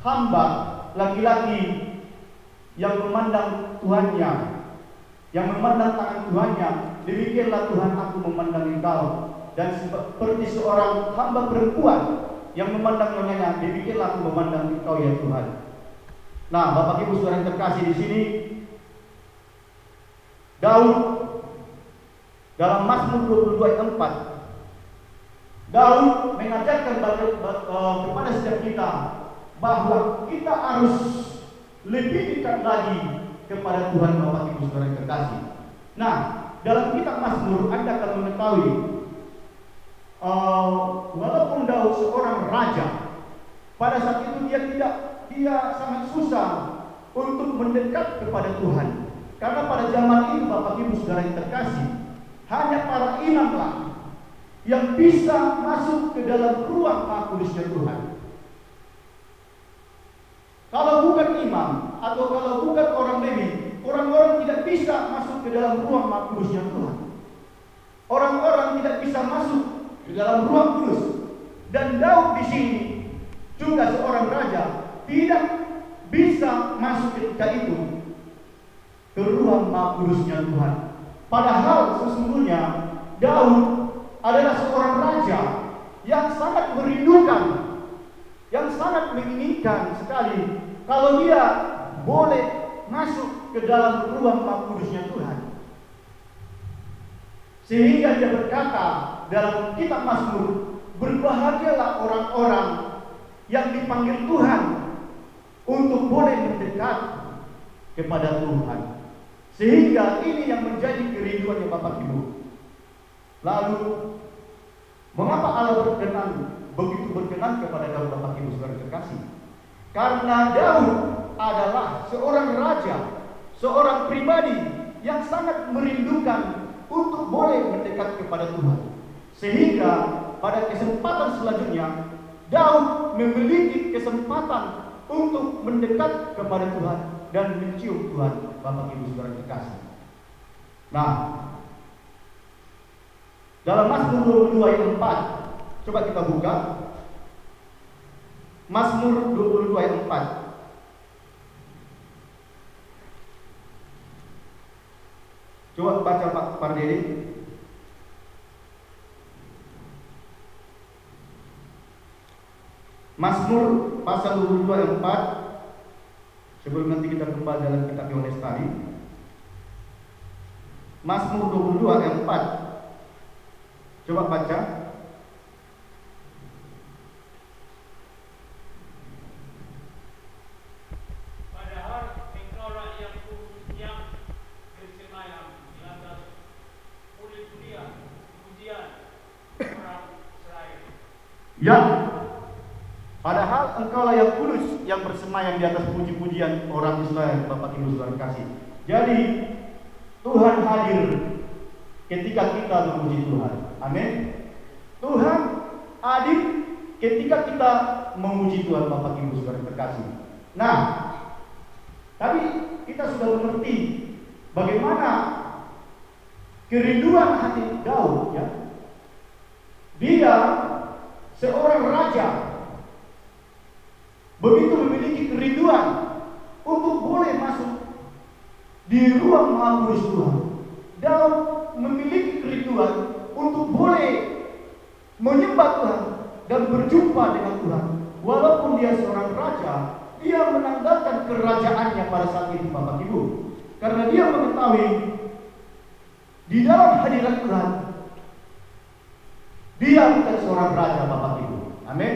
S1: hamba laki-laki yang memandang Tuhannya, yang memandang tangan Tuhannya, demikianlah Tuhan aku memandang engkau. Dan seperti seorang hamba perempuan yang memandang nyonyanya, demikianlah aku memandang engkau ya Tuhan. Nah, Bapak Ibu Saudara yang terkasih di sini, Daud dalam Mazmur 22 ayat 4, Daud mengajarkan kepada setiap kita bahwa kita harus lebih dekat lagi kepada Tuhan Bapak Ibu Saudara yang terkasih. Nah, dalam kitab Mazmur Anda akan mengetahui walaupun Daud seorang raja, pada saat itu dia sangat susah untuk mendekat kepada Tuhan. Karena pada zaman itu Bapak Ibu Saudara yang terkasih, hanya para imamlah yang bisa masuk ke dalam ruang Maha Kudusnya Tuhan. Kalau bukan imam atau kalau bukan orang Lewi, orang-orang tidak bisa masuk ke dalam ruang Maha Kudusnya Tuhan. Orang-orang tidak bisa masuk di dalam ruang kudus. Dan Daud di sini juga seorang raja tidak bisa masuk ketika itu ke ruang Maha Kudusnya Tuhan. Padahal sesungguhnya Daud adalah seorang raja yang sangat merindukan, yang sangat menginginkan sekali kalau dia boleh masuk ke dalam ruang Maha Kudusnya Tuhan. Sehingga dia berkata dalam kitab Mazmur, berbahagialah orang-orang yang dipanggil Tuhan untuk boleh mendekat kepada Tuhan. Sehingga ini yang menjadi kerinduannya Bapak Ibu. Lalu, mengapa Allah begitu berkenan kepada Daud Bapak Ibu Saudara terkasih? Karena Daud adalah seorang raja, seorang pribadi yang sangat merindukan untuk boleh mendekat kepada Tuhan. Sehingga pada kesempatan selanjutnya Daud memiliki kesempatan untuk mendekat kepada Tuhan dan mencium Tuhan Bapak Ibu Saudara terkasih. Nah, dalam Mazmur 22 ayat 4, coba kita buka Mazmur 22 ayat 4. Coba baca Pak Pardede. Mazmur pasal 22 ayat 4. Sebelum nanti kita kembali dalam kitab Yohanes tadi. Mazmur 22 ayat 4. Coba baca. Ya, padahal engkaulah yang kudus, yang bersemayam di atas puji-pujian orang Israel, Bapak Ibu Saudara kasih. Jadi Tuhan hadir ketika kita memuji Tuhan. Amin. Tuhan hadir ketika kita memuji Tuhan, Bapak Ibu Saudara terkasih. Nah, tapi kita sudah mengerti bagaimana kerinduan hati Daud, ya. Dia seorang raja begitu memiliki kerinduan untuk boleh masuk di ruang Maha Kudus Tuhan. Daud memiliki kerinduan untuk boleh menyembah Tuhan dan berjumpa dengan Tuhan. Walaupun dia seorang raja, dia menanggalkan kerajaannya pada saat itu, Bapak Ibu. Karena dia mengetahui di dalam hadirat Tuhan, dia bukan seorang raja, Bapak Ibu. Amin.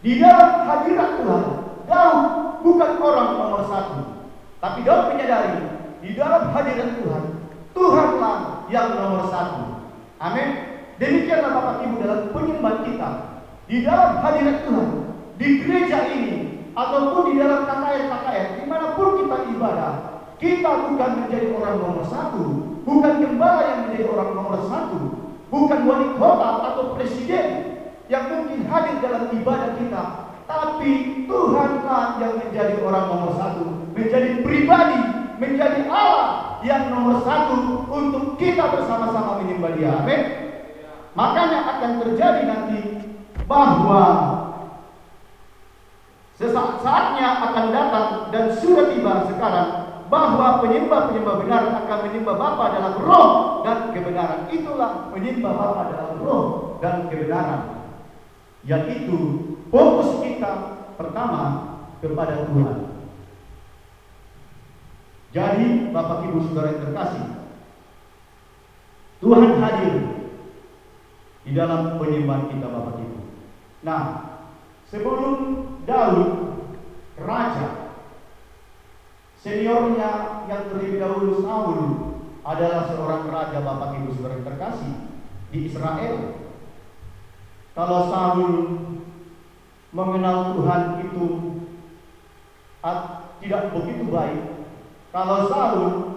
S1: Di dalam hadirat Tuhan, Daud bukan orang nomor satu. Tapi Daud menyadari, di dalam hadirat Tuhan, Tuhanlah yang nomor satu. Amin. Demikianlah Bapak Ibu dalam penyembahan kita. Di dalam hadirat Tuhan, di gereja ini, ataupun di dalam KKR, dimanapun kita ibadah, kita bukan menjadi orang nomor satu, bukan gembala yang menjadi orang nomor satu, bukan wali kota atau presiden yang mungkin hadir dalam ibadah kita, tapi Tuhanlah yang menjadi orang nomor satu, menjadi pribadi, menjadi Allah yang nomor satu untuk kita bersama-sama menyembah Dia. Amin. Makanya akan terjadi nanti bahwa saatnya akan datang dan sudah tiba sekarang bahwa penyembah-penyembah benar akan menyembah Bapa dalam roh dan kebenaran. Itulah menyembah Bapa dalam roh dan kebenaran, yaitu fokus kita pertama kepada Tuhan. Jadi Bapak Ibu Saudara yang terkasih, Tuhan hadir di dalam penyembahan kita, Bapak Ibu. Nah, sebelum Daud raja, seniornya yang terlebih dahulu Saul adalah seorang raja, Bapak Ibu Saudara yang terkasih, di Israel. Kalau Saul mengenal Tuhan itu tidak begitu baik, kalau Saul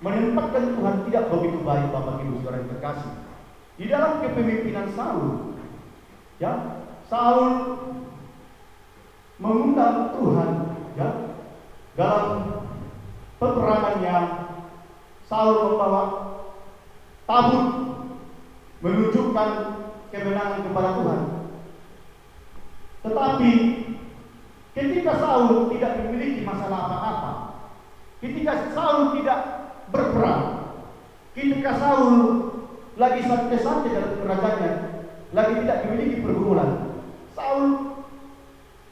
S1: menempatkan Tuhan tidak begitu baik, Bapak Ibu Saudara yang terkasih. Di dalam kepemimpinan Saul, ya, Saul mengundang Tuhan, ya, dalam peperangannya. Saul membawa tabut menunjukkan kemenangan kepada Tuhan. Tetapi ketika Saul tidak memiliki masalah apa-apa, ketika Saul tidak berperang, ketika Saul lagi santai-santai dalam kerajaannya, lagi tidak memiliki pergumulan, Saul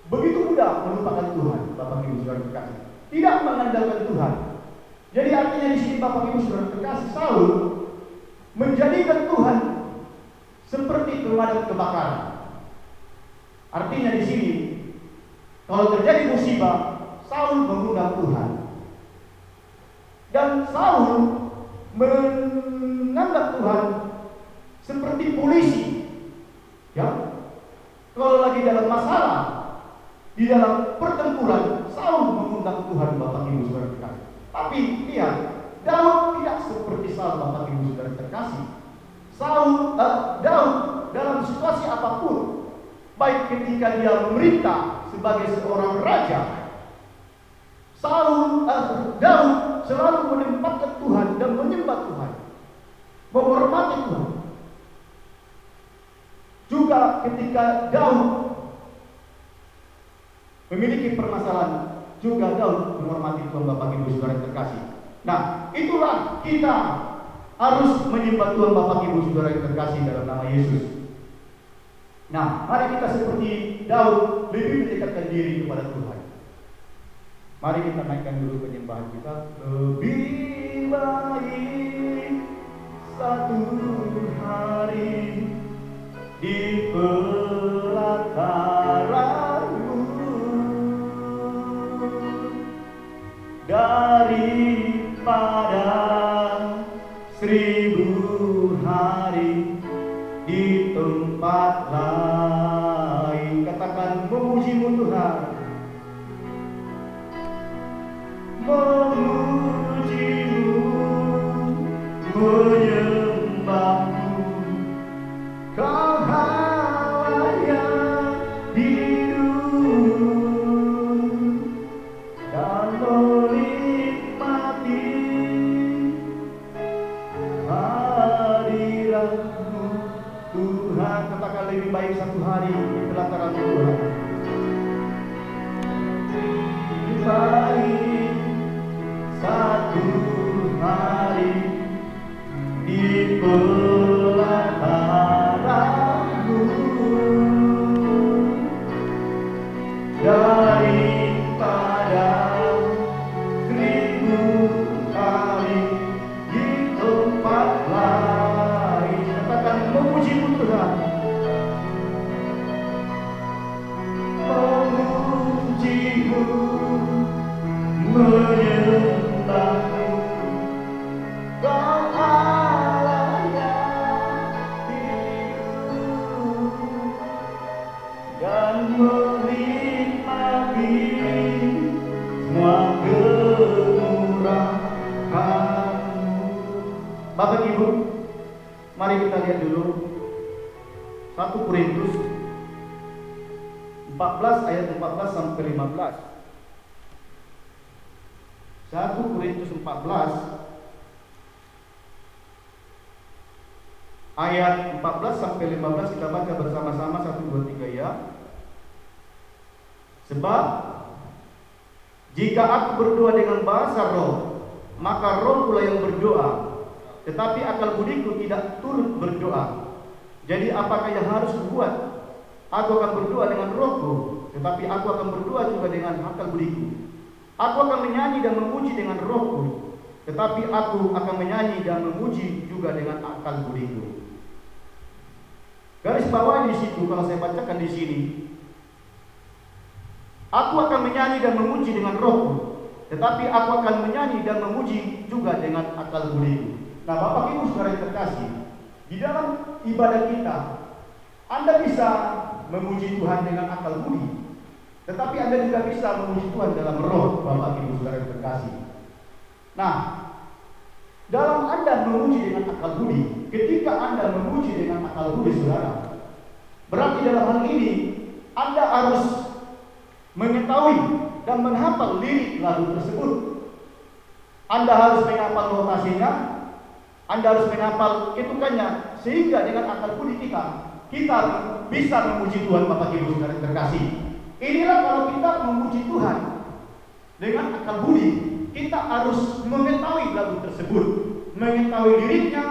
S1: begitu mudah melupakan Tuhan, Bapak Ibu Saudara terkasih, tidak mengandalkan Tuhan. Jadi artinya di sini Bapak Ibu Saudara terkasih, Saul menjadikan Tuhan seperti pemadam kebakaran. Artinya di sini kalau terjadi musibah, Saul mengundang Tuhan. Dan Saul menganggap Tuhan seperti polisi, ya. Kalau lagi dalam masalah, di dalam pertempuran, Saul mengundang Tuhan, Bapak Ibu Saudara terkasih. Tapi lihat, Daud tidak seperti Saul, Bapak Ibu Saudara terkasih. Daud dalam situasi apapun, baik ketika dia memerintah sebagai seorang raja, Daud selalu menempatkan Tuhan dan menyembah Tuhan, menghormati Tuhan. Juga ketika Daud memiliki permasalahan, juga Daud menghormati Tuhan, Bapak Ibu Saudara terkasih. Nah, itulah kita harus menyembah Tuhan, Bapak Ibu Saudara yang terkasih, dalam nama Yesus. Nah, mari kita seperti Daud lebih mendekatkan diri kepada Tuhan. Mari kita naikkan dulu penyembahan kita. Lebih baik satu hari di pelataranmu daripada 1000 hari di tempat lain. Katakan, memuji-Mu Tuhan, memuji-Mu, menyembah-Mu, Kau layak hidup dan menikmati hadirat-Mu Tuhan. Katakan, lebih baik satu hari di pelataran Tuhan. Lebih baik satu hari menyembahmu, Kau Allah yang hidup, dan menikmati semua kemurahan-Mu. Bapak Ibu, mari kita lihat dulu 1 Korintus 14 ayat 14 sampai 15. 1 Korintus 14 ayat 14 sampai 15, kita baca bersama-sama 1 2 3 ya. Sebab jika aku berdoa dengan bahasa roh, maka roh pula yang berdoa, tetapi akal budiku tidak turut berdoa. Jadi apakah yang harus kubuat? Aku akan berdoa dengan rohku, tetapi aku akan berdoa juga dengan akal budiku. Aku akan menyanyi dan memuji dengan rohku, tetapi aku akan menyanyi dan memuji juga dengan akal budiku. Garis bawah di situ, kalau saya bacakan di sini, aku akan menyanyi dan memuji dengan rohku, tetapi aku akan menyanyi dan memuji juga dengan akal budiku. Nah, Bapak Ibu Saudara yang terkasih, di dalam ibadah kita, Anda bisa memuji Tuhan dengan akal budi, tetapi Anda juga bisa memuji Tuhan dalam roh, Bapak Ibu Saudara yang terkasih. Nah, dalam Anda memuji dengan akal budi, ketika Anda memuji dengan akal budi Saudara, berarti dalam hal ini Anda harus mengetahui dan menghafal lirik lagu tersebut. Anda harus menghafal notasinya, Anda harus menghafal ketukannya, sehingga dengan akal budi kita bisa memuji Tuhan, Bapak Ibu Saudara yang terkasih. Inilah kalau kita memuji Tuhan dengan akal budi, kita harus mengetahui lagu tersebut, mengetahui liriknya,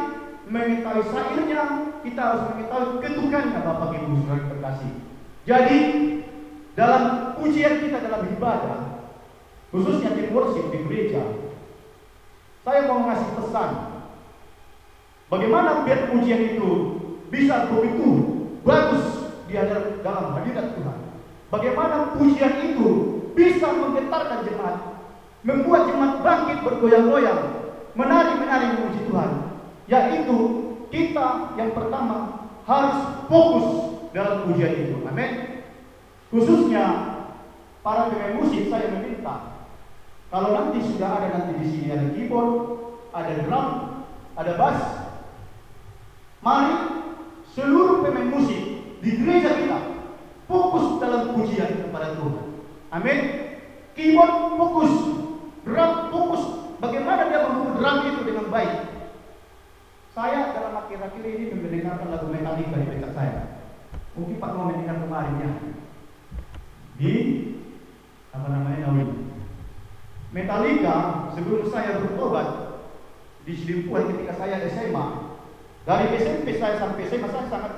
S1: mengetahui syairnya, kita harus mengetahui ketukannya, Bapak Ibu Saudara yang terkasih. Jadi dalam pujian kita dalam ibadah, khususnya di worship di gereja, saya mau ngasih pesan bagaimana biar pujian itu bisa begitu bagus di dalam hadirat Tuhan. Bagaimana pujian itu bisa menggetarkan jemaat, membuat jemaat bangkit bergoyang-goyang, menari-menari memuji Tuhan. Yaitu kita yang pertama harus fokus dalam pujian itu. Amin. Khususnya para pemain musik, saya meminta kalau nanti sudah ada nanti di sini ada keyboard, ada drum, ada bass, mari seluruh pemain musik di gereja kita fokus dalam pujian kepada Tuhan. Amin. Keyboard fokus, drum fokus. Bagaimana dia memukul drum itu dengan baik? Saya dalam akhir-akhir ini mendengarkan lagu Metallica di dekat saya. Mungkin Pak mau mendengar kemarin ya. Di Metallica sebelum saya bertobat di Sidimpuan ketika saya SMA. Dari SMP saya sampai SMA saya sangat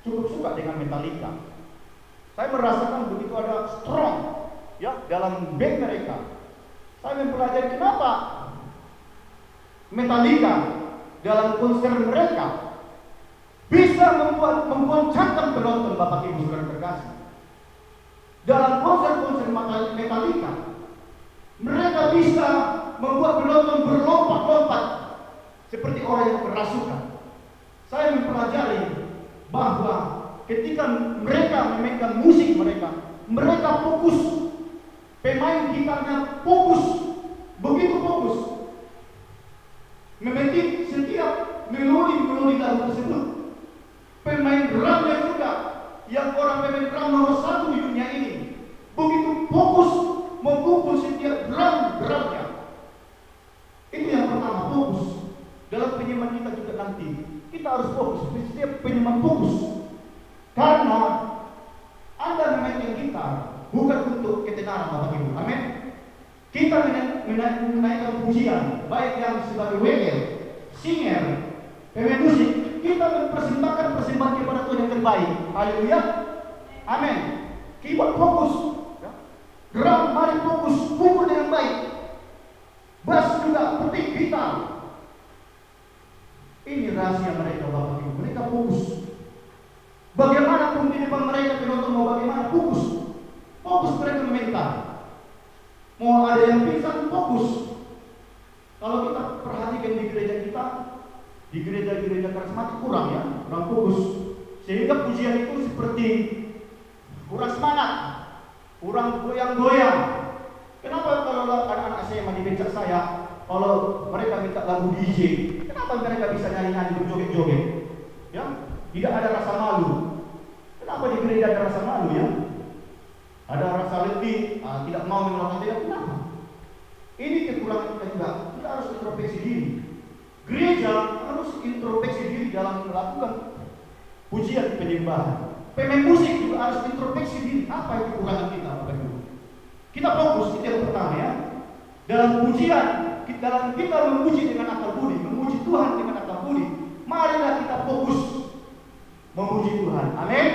S1: cukup suka dengan Metallica. Saya merasakan begitu ada strong ya dalam band mereka. Saya mempelajari kenapa Metallica dalam konser mereka bisa memboncengkan penonton, Bapak Ibu Saudara terkasih. Dalam konser-konser Metallica, mereka bisa membuat penonton berlompat-lompat seperti orang yang kerasukan. Saya mempelajari bahwa ketika mereka memainkan musik mereka fokus, pemain gitarnya fokus, begitu fokus, memetik setiap melodi lagu tersebut. Pemain drumnya juga, yang orang pemain drum nomor 1 di dunia ini, begitu fokus memukul setiap drumnya. Itu yang pertama, fokus. Dalam penyembahan kita juga nanti kita harus fokus, setiap penyembahan fokus. Karena Anda memainkan gitar bukan untuk ketenaran, Bapak Ibu. Amin. Kita menaikkan pujian, baik yang sebagai WL, singer, pemain musik, kita mempersembahkan persembahan kepada Tuhan yang terbaik. Haleluya. Amin. Keyboard fokus, drum mari fokus, pukul dengan baik. Bass juga petik gitar. Ini rahasia mereka, Bapak Ibu. Mereka fokus. Bagaimanapun di depan mereka penonton mau bagaimana, fokus. Fokus mereka meminta. Mau ada yang pingsan, fokus. Kalau kita perhatikan di gereja kita, di gereja-gereja karismatik kurang ya, kurang fokus. Sehingga pujian itu seperti kurang semangat, kurang goyang-goyang. Kenapa kalau anak-anak saya di becak saya, kalau mereka minta lagu DJ, kenapa mereka bisa nyanyi-nyanyi berjoget-joget? Ya, tidak ada rasa malu. Kenapa di gereja ada rasa malu ya? Ada rasa letih, tidak mau melakukan tidak. Kenapa? Ini kekurangan kita juga. Kita harus introspeksi diri. Gereja harus introspeksi diri dalam melakukan pujian penyembahan. Pemain musik juga harus introspeksi diri. Apa yang kekurangan kita? Kita fokus, itu yang pertama ya. Dalam pujian, dalam kita memuji dengan akal budi, memuji Tuhan dengan akal budi, marilah kita fokus memuji Tuhan. Amin.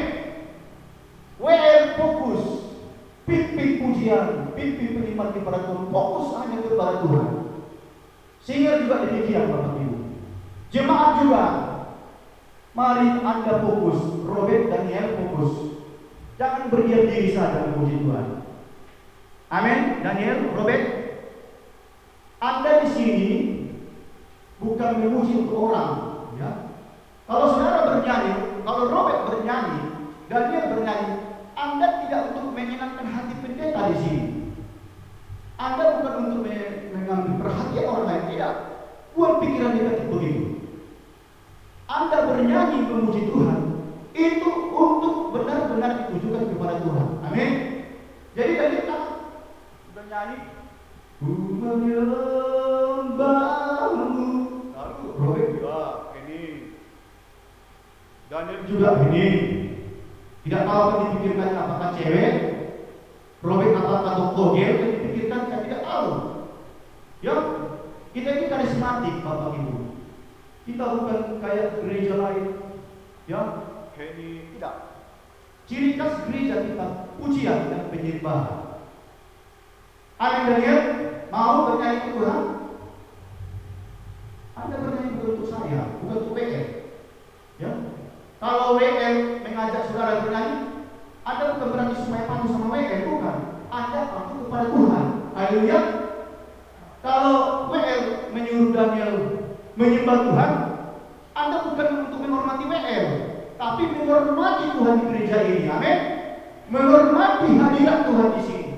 S1: WL fokus, pimpin pujian, pimpin penikmat kepada Tuhan, fokus hanya kepada Tuhan. Sehingga juga demikian Bapak Ibu. Jemaat juga, mari Anda fokus, Robert Daniel fokus. Jangan berdiam diri saja memuji Tuhan. Amin. Daniel, Robert, Anda di sini bukan memuji untuk orang, ya. Kalau saudara bernyanyi, kalau Robert bernyanyi, Daniel bernyanyi, Anda tidak untuk menyenangkan hati pendeta di sini. Anda bukan untuk mengambil perhatian orang lain, tidak. Buang pikiran negatif begitu. Anda bernyanyi memuji Tuhan, itu untuk benar-benar ditujukan kepada Tuhan. Amin. Jadi kita bernyanyi, menyembahmu. Lalu Robert juga ini, Daniel juga ini. Tidak tahu apa dipikirkan, apakah cewek, Robert atau togel yang dipikirkan, saya tidak tahu. Ya, kita ini karismatik Bapak Ibu. Kita bukan kayak gereja lain, ya, kayak ini tidak. Ciri khas gereja kita pujian dan penyembahan. Amin. Daniel mau bernyanyi ke Tuhan? Anda bernyanyi bukan untuk saya, bukan untuk WL. Ya. Kalau WL mengajak saudara bernyanyi, Anda bukan berarti supaya patuh sama WL, bukan. Anda patuh kepada Tuhan. Haleluya. Kalau WL menyuruh Daniel menyembah Tuhan, Anda bukan untuk menghormati WL, tapi menghormati Tuhan di gereja ini. Amin. Menghormati hadirat Tuhan di sini.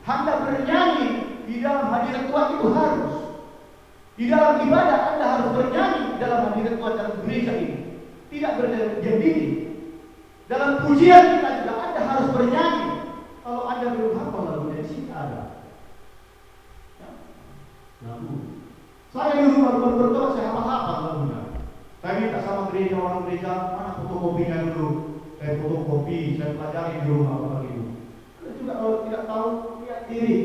S1: Anda bernyanyi di dalam hadirat Tuhan itu harus. Di dalam ibadah Anda harus bernyanyi di dalam hadirat Tuhan dalam gereja ini. Tidak berdiam diri. Dalam pujian kita juga Anda harus bernyanyi. Kalau Anda belum hafal lagu dari sini ada. Ya. Lagu. Saya di rumah berdoa saya hafal lagunya. Saya minta sama gereja, orang gereja, mana fotokopinya dulu. Saya fotokopi, saya pelajari di rumah Bapak Ibu. Anda juga kalau tidak tahu, lihat diri.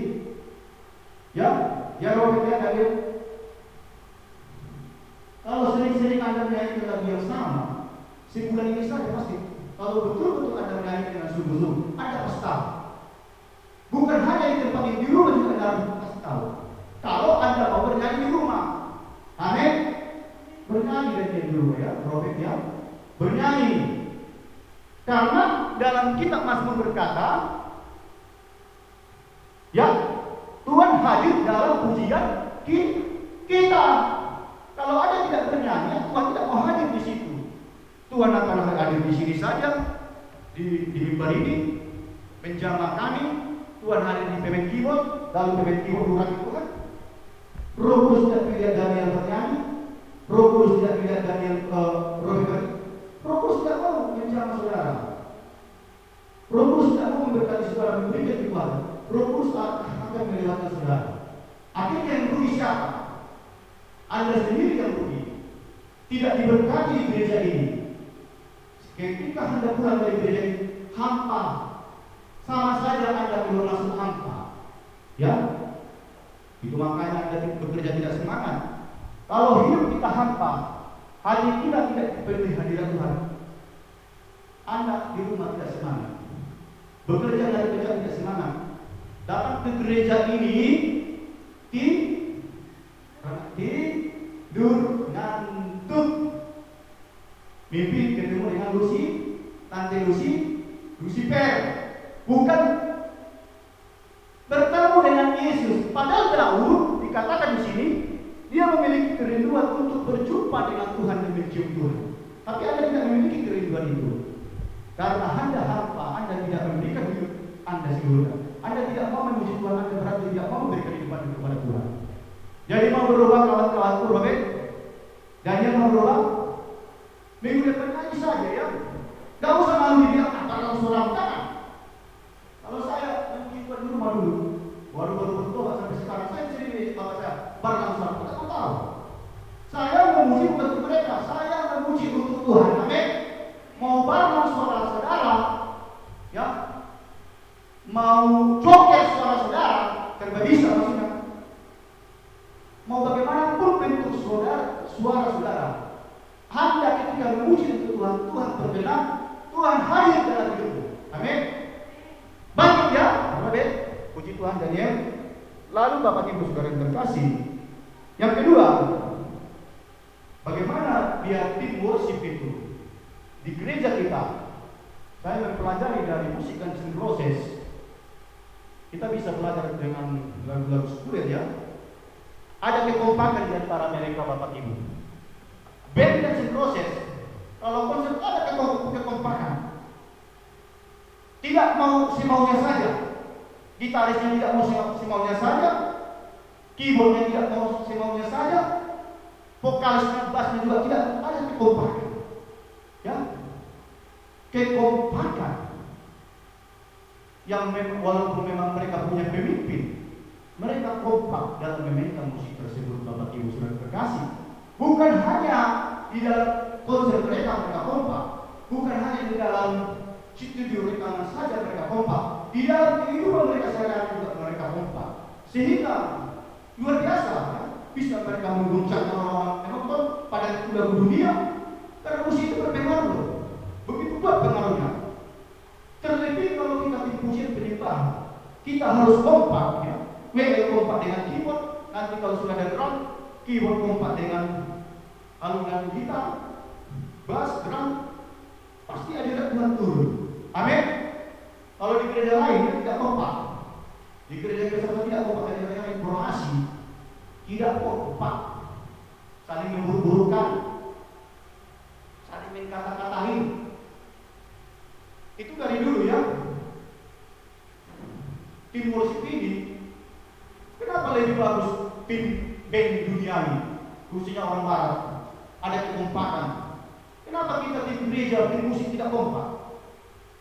S1: Ya, ya Robert ya Daniel. Kalau sering-sering Anda menyanyi lagu yang sama, sebulan ini saja pasti. Kalau betul-betul Anda menyanyi dengan sungguh-sungguh, Anda pasti tahu. Bukan hanya di tempat ini, di rumah juga Anda pasti tahu. Kalau Anda mau bernyanyi di rumah, amin. Bernyanyi di rumah ya, Robert ya. Bernyanyi. Karena dalam kitab Mazmur berkata, ya, Tuhan hadir dalam pujian kita. Kalau ada tidak bernyanyi, Tuhan tidak mau hadir di situ. Tuhan akan hadir di sini saja, di mimbar ini, menjamah kami. Tuhan hadir di pemain keyboard, lalu pemain keyboard ulangi Tuhan. Roh Kudus tidak melihat Daniel bernyanyi, Roh Kudus tidak melihat Daniel Robert. Roh Kudus tidak mau menjamah saudara. Roh Kudus tidak mau memberkati saudara, memberikan ibadah. Roh Kudus akan melewatkan saudara. Akhirnya yang rugi siapa? Anda sendiri yang rugi. Tidak diberkati di gereja ini. Ketika Anda pulang dari gereja ini, hampa. Sama saja Anda belum masuk hampa. Ya, itu makanya Anda bekerja tidak semangat. Kalau hidup kita hampa, hati kita tidak dipenuhi hadirat Tuhan, Anda di rumah tidak semangat. Bekerja dari kerja tidak semangat. Datang ke gereja ini tidur ngantuk. Mimpi ketemu dengan Lucy, Tante Lucifer. Bukan bertemu dengan Yesus kerinduan untuk berjumpa dengan Tuhan dan mencium Tuhan. Tapi Anda tidak memiliki kerinduan itu. Karena Anda hampa, Anda tidak memberikan hidup Anda seluruhnya. Anda tidak mau memuji Tuhan, Anda berarti tidak mau memberikan hidup kepada Tuhan. Jadi mau berubah kawan-kawanku, Robert? Daniel mau berubah? Minggu depan aja saja ya. Gak usah malu dibilang apa kalau seorang tangan. Kalau saya memuji Tuhan di rumah dulu, baru bertobat sampai sekarang, saya sendiri bapak saya berlangsung. Kita tahu. Saya memuji bukan untuk mereka, saya memuji untuk Tuhan. Amin. Mau barang suara saudara, ya, mau joget suara saudara, tidak bisa maksudnya. Mau bagaimanapun bentuk suara saudara, Anda ketika memuji untuk Tuhan, Tuhan berkenan, Tuhan hadir dalam hidupmu. Amin. Bangkit ya, amin. Puji Tuhan Daniel. Lalu Bapak Ibu Saudara yang terkasih, yang kedua, bagaimana biar tim worship itu di gereja kita. Saya mempelajari dari musik dan proses. Kita bisa belajar dengan lagu-lagu sekuler ya. Ada kekompakan di antara mereka Bapak Ibu. Band dan proses. Kalau konser ada kekompakan. Tidak mau semaunya saja. Gitarisnya tidak mau semaunya saja. Keyboardnya tidak mau semaunya saja. Vokalisnya, bassnya juga tidak ada kekompakan. Ya, kekompakan yang walaupun memang mereka punya pemimpin, mereka kompak dalam memainkan musik tersebut. Bapak Ibu Saudara terkasih, bukan hanya di dalam konser mereka kompak, bukan hanya di dalam studio rekaman saja mereka kompak, di dalam kehidupan mereka sehari-hari juga mereka kompak, sehingga luar biasa ya? Bisa mereka mengguncang orang-orang penonton pada lagu dunia. Karena musik itu berpengaruh, begitu kuat pengaruhnya. Terlebih kalau kita di pujian penyembahan, kita harus kompak ya. WL kompak dengan keyboard, nanti kalau sudah ada drum, keyboard kompak dengan alunan gitar, bass, drum, pasti ada Tuhan turun. Amin. Kalau di gereja lain tidak kompak, di gereja kita tidak kompak, di gereja lain formasi tidak kompak, saling memburu-burukan, saling mengkata-katain. Itu dari dulu ya. Tim worship ini kenapa lebih bagus tim band duniawi, khususnya orang barat, ada kekompakan. Kenapa kita di gereja tim musik tidak kompak,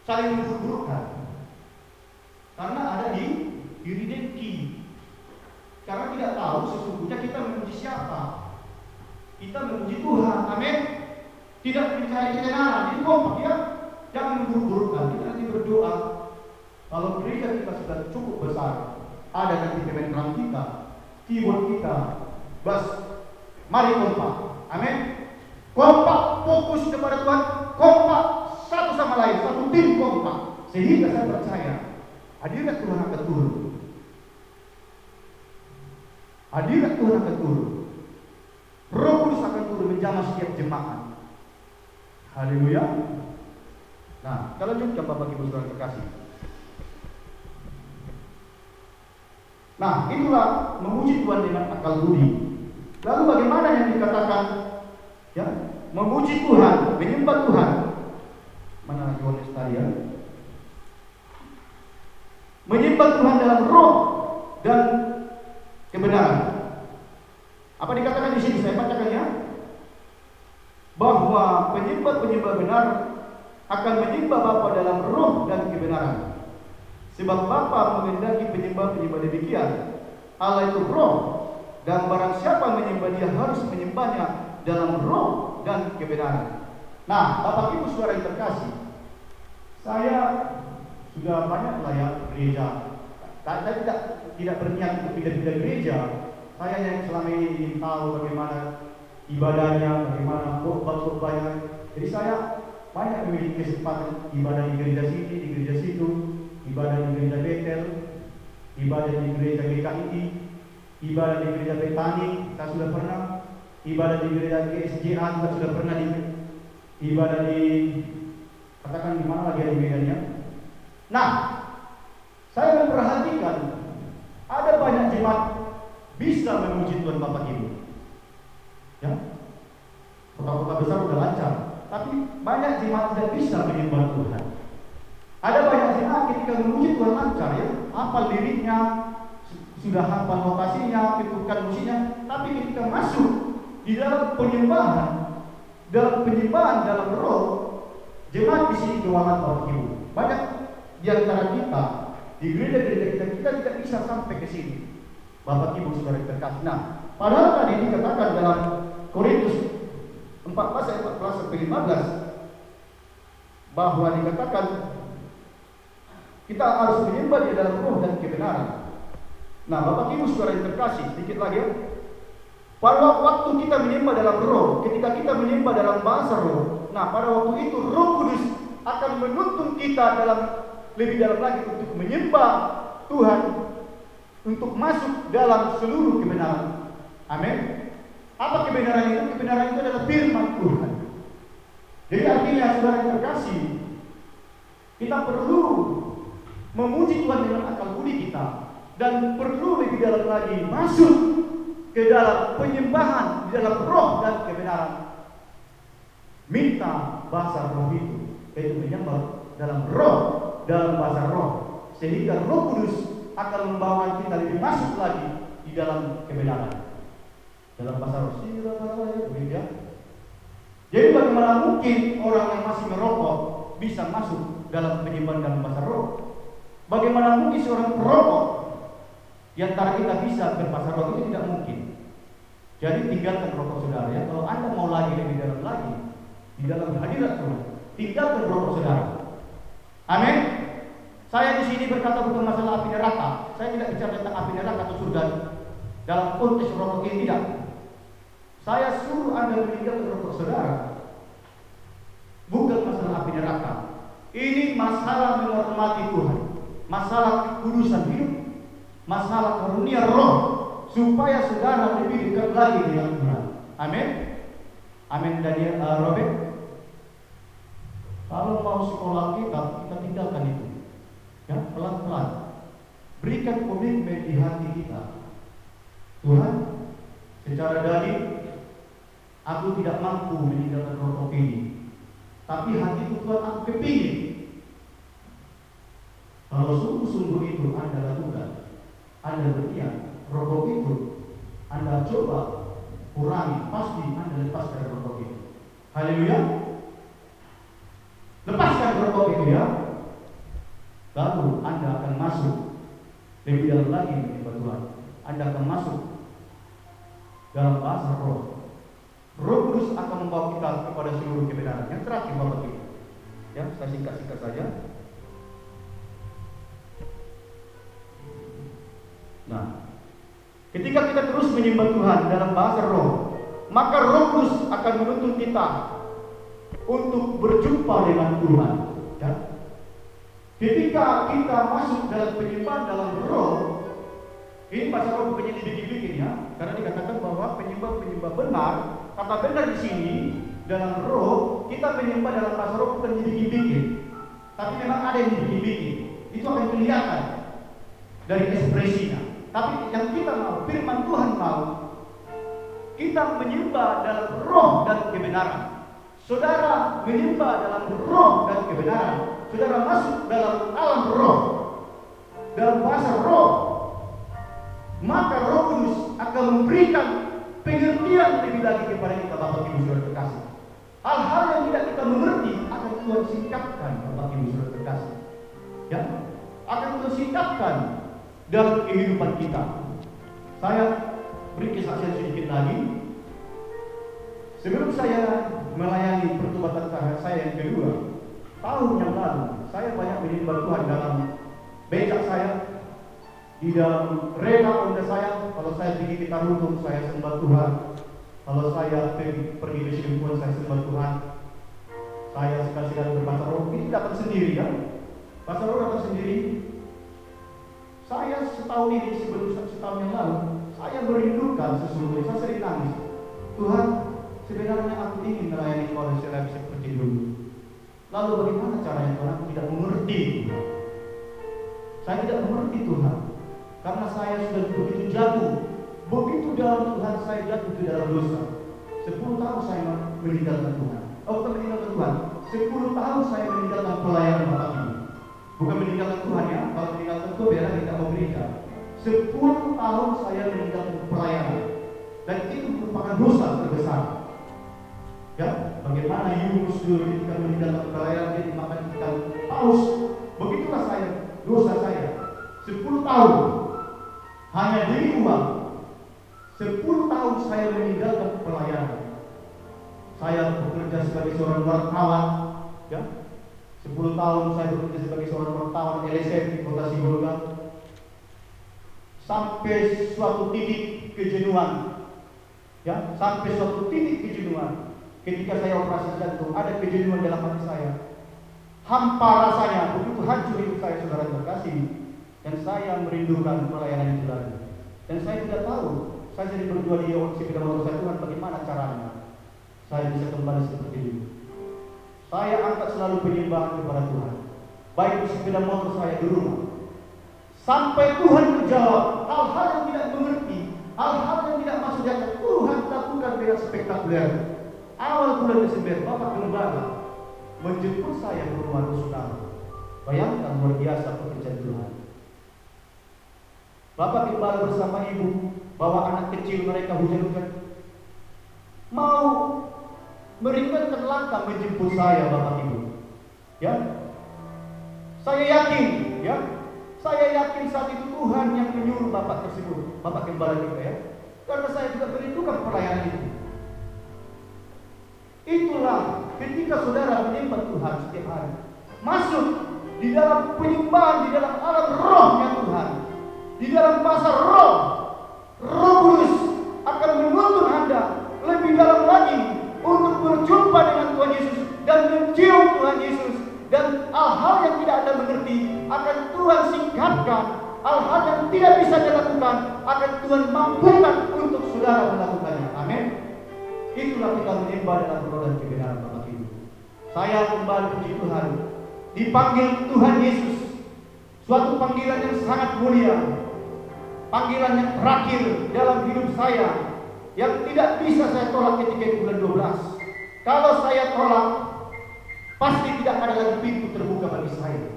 S1: saling memburu-burukan? Karena ada di dengki. Karena tidak tahu sesungguhnya kita memuji siapa. Kita memuji Tuhan, amin. Tidak mencari ketenaran, jadi kompak ya. Jangan memburu-burukan, kita nanti berdoa. Kalau gereja kita sudah cukup besar, ada nanti kemen drum kita, keyboard kita, bass, mari kompak, amin. Kompak, fokus kepada Tuhan, kompak satu sama lain, satu tim kompak. Sehingga saya percaya, hadirat Tuhan akan turun. Hadirat Tuhan akan turun. Roh Kudus akan turun menjamah setiap jemaat. Haleluya. Nah, kita lanjutkan Bapak Ibu Saudara terkasih. Nah, itulah memuji Tuhan dengan akal budi. Lalu bagaimana yang dikatakan ya, memuji Tuhan, menyembah Tuhan? Mana Yohanes tadi ya? Menyembah Tuhan dalam roh dan kebenaran. Apa dikatakan di sini? Saya bacakan ya. Bahwa penyembah-penyembah benar akan menyembah Bapa dalam roh dan kebenaran. Sebab Bapa menghendaki penyembah-penyembah demikian. Allah itu roh, dan barang siapa menyembah Dia harus menyembahnya dalam roh dan kebenaran. Nah, Bapak Ibu Saudara yang terkasih, saya sudah banyak ya gereja. Saya tidak berniat untuk pindah-pindah gereja. Saya yang selama ini ingin tahu bagaimana ibadahnya, bagaimana khotbah-khotbahnya. Jadi saya banyak memiliki kesempatan ibadah di gereja sini, di gereja situ, ibadah di gereja Betel, ibadah di gereja GKI, ibadah di gereja Betani, kita sudah pernah, ibadah di gereja GSJA, kita sudah pernah, ibadah di katakan di mana lagi ada bedanya. Nah, saya memperhatikan ada banyak jemaat bisa memuji Tuhan Bapak Ibu. Ya, menyembah Tuhan. Ada banyak jemaat ketika memuji Tuhan lancar ya, hafal liriknya, sudah hafal notasinya, ketukan musiknya, tapi ketika masuk di dalam penyembahan dalam roh, jemaat di sini kewalahan Bapak Ibu. Banyak di antara kita di gereja-gereja kita tidak bisa sampai ke sini. Bapak Ibu Saudara terkasih. Nah, padahal tadi dikatakan dalam Korintus 14 ayat 14 sampai 15 bahwa dikatakan kita harus menyembah di dalam roh dan kebenaran. Nah, Bapak Ibu Saudara yang terkasih, sedikit lagi ya. Pada waktu kita menyembah dalam roh, ketika kita menyembah dalam bahasa roh, nah pada waktu itu Roh Kudus akan menuntun kita lebih dalam lagi untuk menyembah Tuhan, untuk masuk dalam seluruh kebenaran. Amin. Apa kebenaran itu? Kebenaran itu adalah firman Tuhan. Jadi artinya saudara yang terkasih, kita perlu memuji Tuhan dengan akal budi kita, dan perlu lebih dalam lagi masuk ke dalam penyembahan di dalam roh dan kebenaran. Minta bahasa roh itu, yaitu menyembah dalam roh, dalam bahasa roh, sehingga Roh Kudus akan membawa kita lebih masuk lagi di dalam kebenaran. Dalam bahasa roh, ya. Jadi bagaimana mungkin orang yang masih merokok bisa masuk dalam penyembahan dalam bahasa roh? Bagaimana mungkin seorang perokok di antara kita bisa berbahasa roh? Itu tidak mungkin. Jadi tinggalkan rokok saudara ya. Kalau Anda mau lagi lebih dalam lagi di dalam hadirat Tuhan, tinggalkan rokok saudara. Amin. Saya di sini berkata bukan masalah api neraka. Saya tidak bicara tentang api neraka atau surga dalam konteks rokok ini, tidak. Saya suruh Anda meninggalkan rokok saudara. Bukan masalah api neraka. Ini masalah menghormati Tuhan, masalah kekudusan hidup, masalah karunia roh, supaya saudara lebih dekat lagi dengan Tuhan. Amin. Amin. Daniel Robert, kalau mau sekolah kita tinggalkan itu, ya, pelan-pelan. Berikan komitmen di hati kita. Tuhan, secara daging aku tidak mampu meninggalkan rokok ini, tapi hatiku Tuhan aku kepingin. Kalau sungguh-sungguh itu Anda lakukan, Anda berniat, rokok itu Anda coba kurangi, pasti Anda lepaskan rokok itu. Haleluya. Lepaskan rokok itu ya. Lalu Anda akan masuk lebih dalam lagi menyembah Tuhan. Anda akan masuk dalam bahasa roh. Roh Kudus akan membawa kita kepada seluruh kebenaran. Yang terakhir Bapak Ibu, ya, saya singkat-singkat saja. Nah, ketika kita terus menyembah Tuhan dalam bahasa roh, maka Roh Kudus akan menuntun kita untuk berjumpa dengan Tuhan. Ya. Ketika kita masuk dalam penyembahan dalam roh, ini bahasa roh bukannya dibikin-bikin ya, karena dikatakan bahwa penyembah benar, kata benar di sini dalam roh, kita menyembah dalam bahasa roh bukan dibikin-bikin, tapi memang ada yang dibikin-bikin. Itu akan kelihatan dari ekspresinya. Tapi yang kita mau, firman Tuhan mau, kita menyembah dalam roh dan kebenaran. Saudara menyembah dalam roh dan kebenaran. Saudara masuk dalam alam roh, dalam bahasa roh, maka Roh Kudus akan memberikan pengertian lebih lagi kepada kita, Bapak Ibu Saudara terkasih. Hal-hal yang tidak kita mengerti akan Tuhan singkapkan, Bapak Ibu Saudara terkasih. Ya, akan Tuhan singkapkan dalam kehidupan kita. Saya beri kesaksian sedikit lagi. Sebelum saya melayani pertobatan saya yang kedua, tahun yang lalu, saya banyak menyembah Tuhan dalam becak saya, di dalam rela Onda saya. Kalau saya pergi ke Tarutung, saya sembah Tuhan. Kalau saya pergi ke Cirebon, saya sembah Tuhan. Saya sekali-sekali berbahasa roh. Ini dapat sendiri ya. Bahasa roh dapat sendiri. Saya setahun ini, sebelum setahun yang lalu, saya merindukan sesungguhnya. Saya sering nangis. Tuhan, sebenarnya aku ingin melayani Kau seperti dulu. Lalu bagaimana caranya Tuhan? Aku tidak mengerti. Saya tidak mengerti Tuhan, karena saya sudah begitu jatuh, begitu dalam Tuhan saya jatuh ke dalam dosa. 10 tahun saya meninggalkan Tuhan. Oh, bukan meninggalkan Tuhan, 10 tahun saya meninggalkan pelayanan Bapak Ibu. Bukan meninggalkan Tuhan ya, kalau meninggalkan Tuhan biarlah kita mau gereja. 10 tahun saya meninggalkan pelayanan, dan itu merupakan dosa terbesar. Ya, bagaimana Yunus dulu ketika meninggalkan pelayanan dia dimakan ikan paus. Begitulah saya, dosa saya. 10 tahun hanya demi uang. 10 tahun saya meninggalkan pelayanan. Saya bekerja sebagai seorang wartawan, ya. 10 tahun saya bekerja sebagai seorang wartawan LSM di Kota Sibolga. Sampai suatu titik kejenuhan, ya, sampai suatu titik kejenuhan. Ketika saya operasi jantung, ada kejenuhan dalam hati saya. Hampa rasanya, begitu hancur hidup saya, saudara terkasih. Dan saya merindukan pelayanan saudara. Dan saya tidak tahu, saya jadi berdua di sepeda motor saya, Tuhan bagaimana caranya saya bisa kembali seperti dulu. Saya angkat selalu penyembahan kepada Tuhan, baik di sepeda motor saya di rumah. Sampai Tuhan menjawab hal-hal yang tidak mengerti, hal-hal yang tidak masuk di akal. Tuhan lakukan dengan spektakuler. Awal bulan Desember, Bapak Gembala menjemput saya ke rumah saudara. Bayangkan luar biasa pekerjaan Tuhan. Bapak Gembala bersama ibu bawa anak kecil mereka hujan-hujan, mau meringankan langkah menjemput saya, Bapak Ibu. Ya, saya yakin, ya, saya yakin saat itu Tuhan yang menyuruh Bapak tersebut, Bapak Gembala kita, ya, karena saya juga merindukan pelayanan itu. Itulah ketika saudara menyembah Tuhan setiap hari, masuk di dalam penyembahan, di dalam alam rohnya Tuhan, di dalam pasar roh, Roh Kudus akan menuntun Anda lebih dalam lagi untuk berjumpa dengan Tuhan Yesus dan mencium Tuhan Yesus, dan hal-hal yang tidak Anda mengerti akan Tuhan singkatkan, hal-hal yang tidak bisa dilakukan akan Tuhan mampukan untuk saudara melakukannya. Amin. Itulah kita menyembah dalam roh dan kebenaran, Bapak Ibu. Saya kembali puji Tuhan, dipanggil Tuhan Yesus, suatu panggilan yang sangat mulia, panggilan yang terakhir dalam hidup saya, yang tidak bisa saya tolak ketika bulan 12. Kalau saya tolak, pasti tidak ada lagi pintu terbuka bagi saya.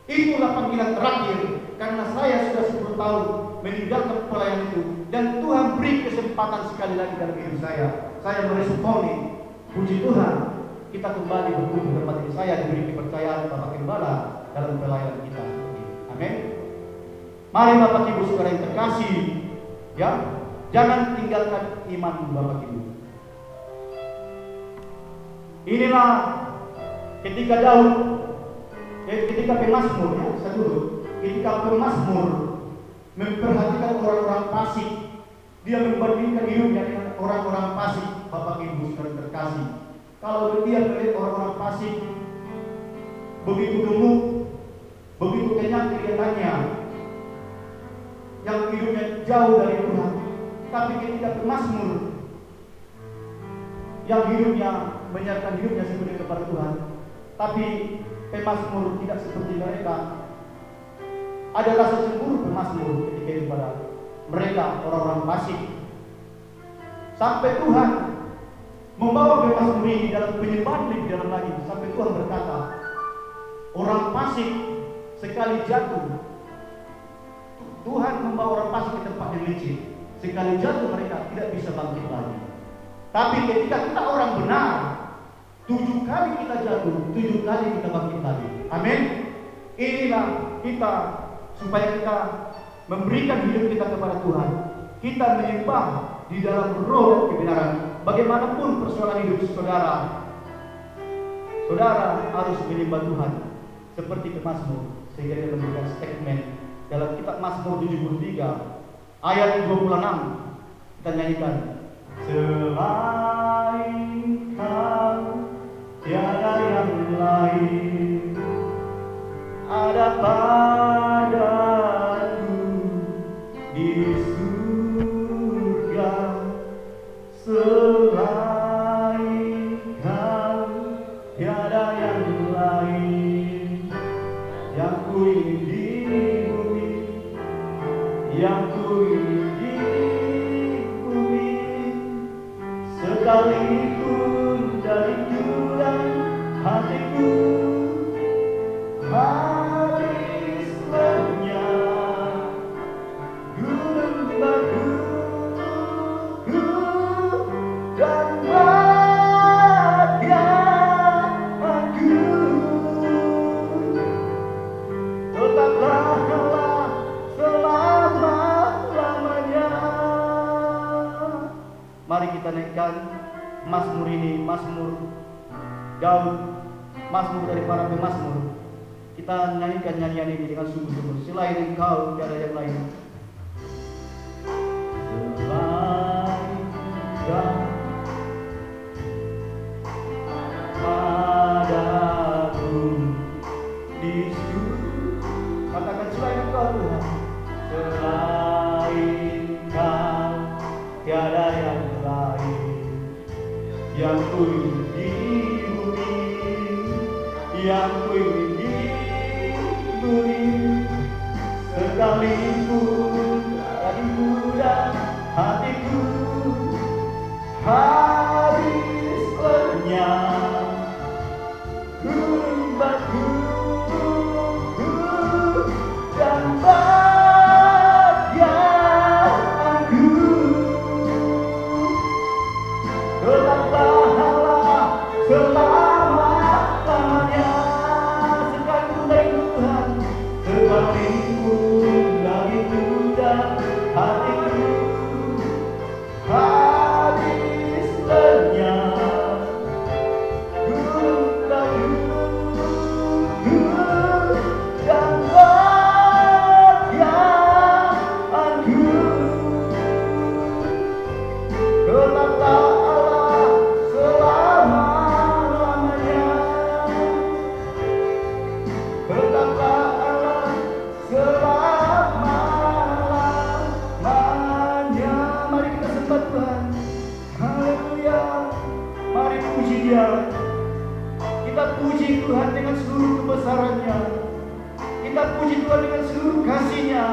S1: Itulah panggilan terakhir, karena saya sudah 10 tahun meninggalkan pelayanan itu, dan Tuhan beri kesempatan sekali lagi dalam hidup saya. Saya meresponi, puji Tuhan, kita kembali berkumpul di tempat ini. Saya diberi kepercayaan Bapak Gembala dalam pelayanan kita. Amin. Mari Bapak Ibu saudara yang terkasih, ya, jangan tinggalkan iman Bapak Ibu. Inilah ketika Daud, ketika pemazmur, ya, saya dulu, ketika pemazmur memperhatikan orang-orang fasik, dia membandingkan hidupnya dengan orang-orang fasik. Bapak Ibu saudara terkasih, kalau dia melihat orang-orang fasik begitu gemuk, begitu kenyang kelihatannya, yang hidupnya jauh dari Tuhan, tapi ketika pemazmur yang hidupnya menyerahkan hidupnya sepenuhnya kepada Tuhan, tapi pemazmur tidak seperti mereka. Ada rasa cemburu pemazmur ketika itu pada mereka orang-orang fasik. Sampai Tuhan membawa pemazmur ini dalam penyembahan lebih dalam lagi. Sampai Tuhan berkata, orang fasik sekali jatuh, Tuhan membawa orang fasik ke tempat yang licin. Sekali jatuh mereka tidak bisa bangkit lagi. Tapi ketika kita orang benar, 7 kali kita jatuh, 7 kali kita bangkit lagi. Amin. Inilah kita, supaya kita memberikan hidup kita kepada Tuhan. Kita menyembah di dalam roh dan kebenaran. Bagaimanapun persoalan hidup saudara, saudara harus menyembah Tuhan seperti pemazmur. Sehingga dia memberikan statement dalam kitab Mazmur 73 ayat 26. Kita nyanyikan, selain Kau tiada yang lain, ada padaku di surga. Selain Kau tiada yang lain, yang ku ingin di bumi, yang ku ingin di bumi. Sekalipun dari Tuhan hati kita naikkan Mazmur ini, Mazmur Daud, Mazmur dari para pemazmur. Kita nyanyikan nyanyian ini dengan sungguh-sungguh. Selain Engkau tiada yang lain. Selain Engkau padaku di seluruh. Katakan selain Engkau Tuhan. Selain Engkau tiada yang lain. Yang ku ingin di bumi, yang ku ingin di bumi, sekalipun hatiku dan hatiku habis lenyap, gunung batu dan bahagiaanku tetaplah Allah selama-lamanya. Sekalipun dari Tuhan, sekalipun dari Tuhan, hatiku habis lenyap, gunung batu dan bahagiaanku tetaplah Allah selama-lamanya. Tetaplah Allah selama-lamanya. Mari kita sembah Tuhan. Haleluya. Mari puji Dia. Kita puji Tuhan dengan seluruh kebesarannya. Kita puji Tuhan dengan seluruh kasih-Nya.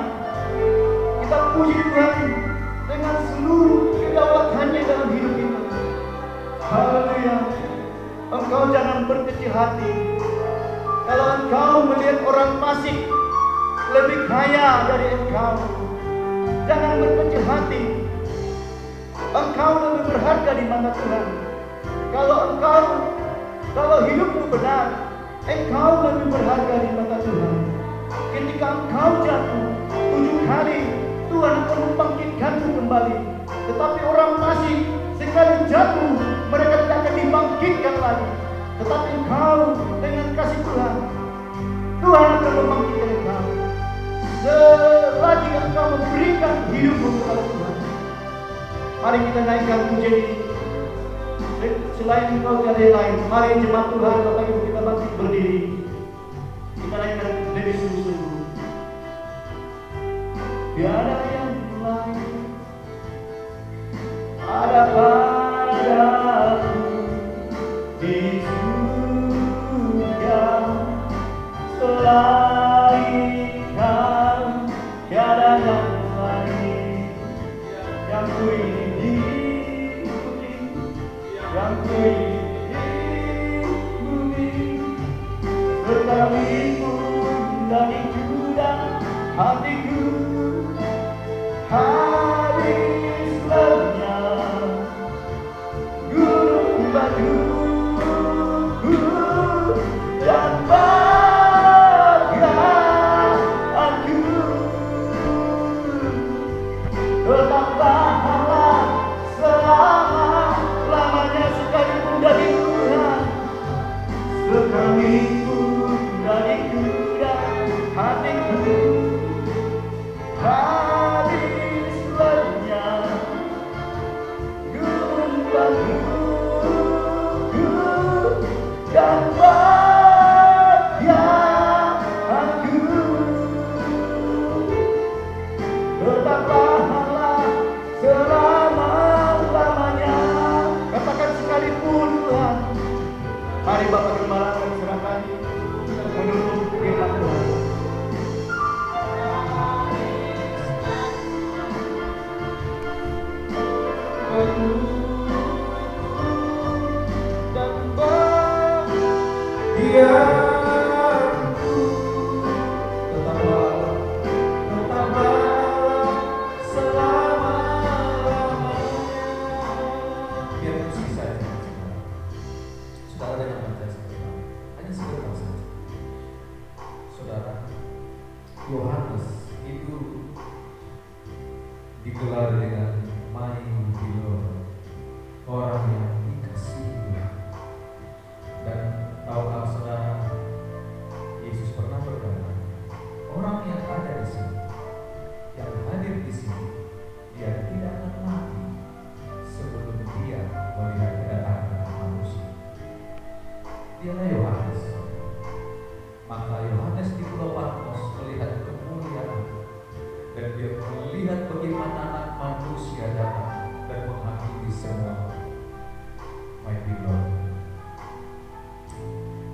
S1: Kita puji Tuhan dengan seluruh kedaulatannya dalam hidup kita. Haleluya. Engkau jangan berkecil hati. Kalau engkau melihat orang fasik lebih kaya dari engkau, jangan berkecil hati. Engkau lebih berharga di mata Tuhan. Kalau hidupmu benar, engkau lebih berharga di mata Tuhan. Ketika engkau jatuh 7 kali, Tuhan akan membangkitkanmu kembali. Tetapi orang fasik sekali jatuh, mereka tidak akan dibangkitkan lagi. Tetapi engkau dengan kasih Tuhan, Tuhan akan membangkitkan engkau. Selagi engkau memberikan hidupmu kepada Tuhan. Mari kita naikkan pujian ini. Selain engkau tiada yang lain. Mari jemaat Tuhan, Bapak Ibu, kita bangkit berdiri. Kita naikkan lebih sungguh-sungguh. Tiada yang lain ada padaku di surga selain Kau, tiada yang lain yang ku ingin diikuti, yang ku ingin diikuti. Sekalipun dagingku dan hatiku habis lenyap, gunung batu dan bahagiaanku tetaplah Allah selama-lamanya. Sekalipun dari Tuhan, sekalipun dariku dan hatiku habis lenyap, gunung batu dan bahagiaanku tetaplah Allah selama-lamanya. Katakan sekalipun Tuhan. Mari Bapak Gembala kami serahkan menutup firman Tuhan. Dan bahagiaanku tetaplah selama-lamanya.
S2: Biar musik saya saudara dengan mata sebentar, hanya sebentar saja. Saudara, Yohanes itu digelar dengan My Beloved. orang yang dikasihi Tuhan. Dan tahukah saudara, Yesus pernah berkata, orang yang ada di sini, yang hadir di sini, dia tidak akan mati sebelum dia melihat kedatangan Anak Manusia. Dialah Yohanes. Maka Yohanes di Pulau Patmos melihat kemuliaan, dan dia melihat bagaimana Anak Manusia datang dan menghakimi semua. My beloved.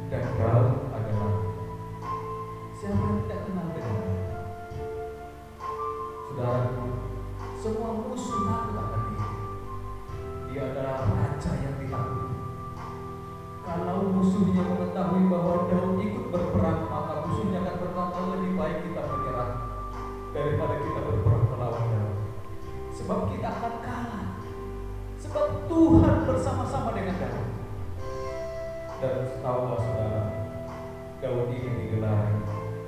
S2: Dan Daud adalah, siapa yang tidak kenal dengan Daud? Saudaraku, semua musuh takut akan dia. Dia adalah raja yang ditakuti. Kalau musuhnya mengetahui bahwa Daud ikut berperang, maka musuhnya akan berkata, lebih baik kita menyerah daripada kita berperang melawan Daud. Sebab kita akan kalah. Sebab Tuhan bersama-sama dengan Daud. Dan tahukah saudara, Daud ini digelari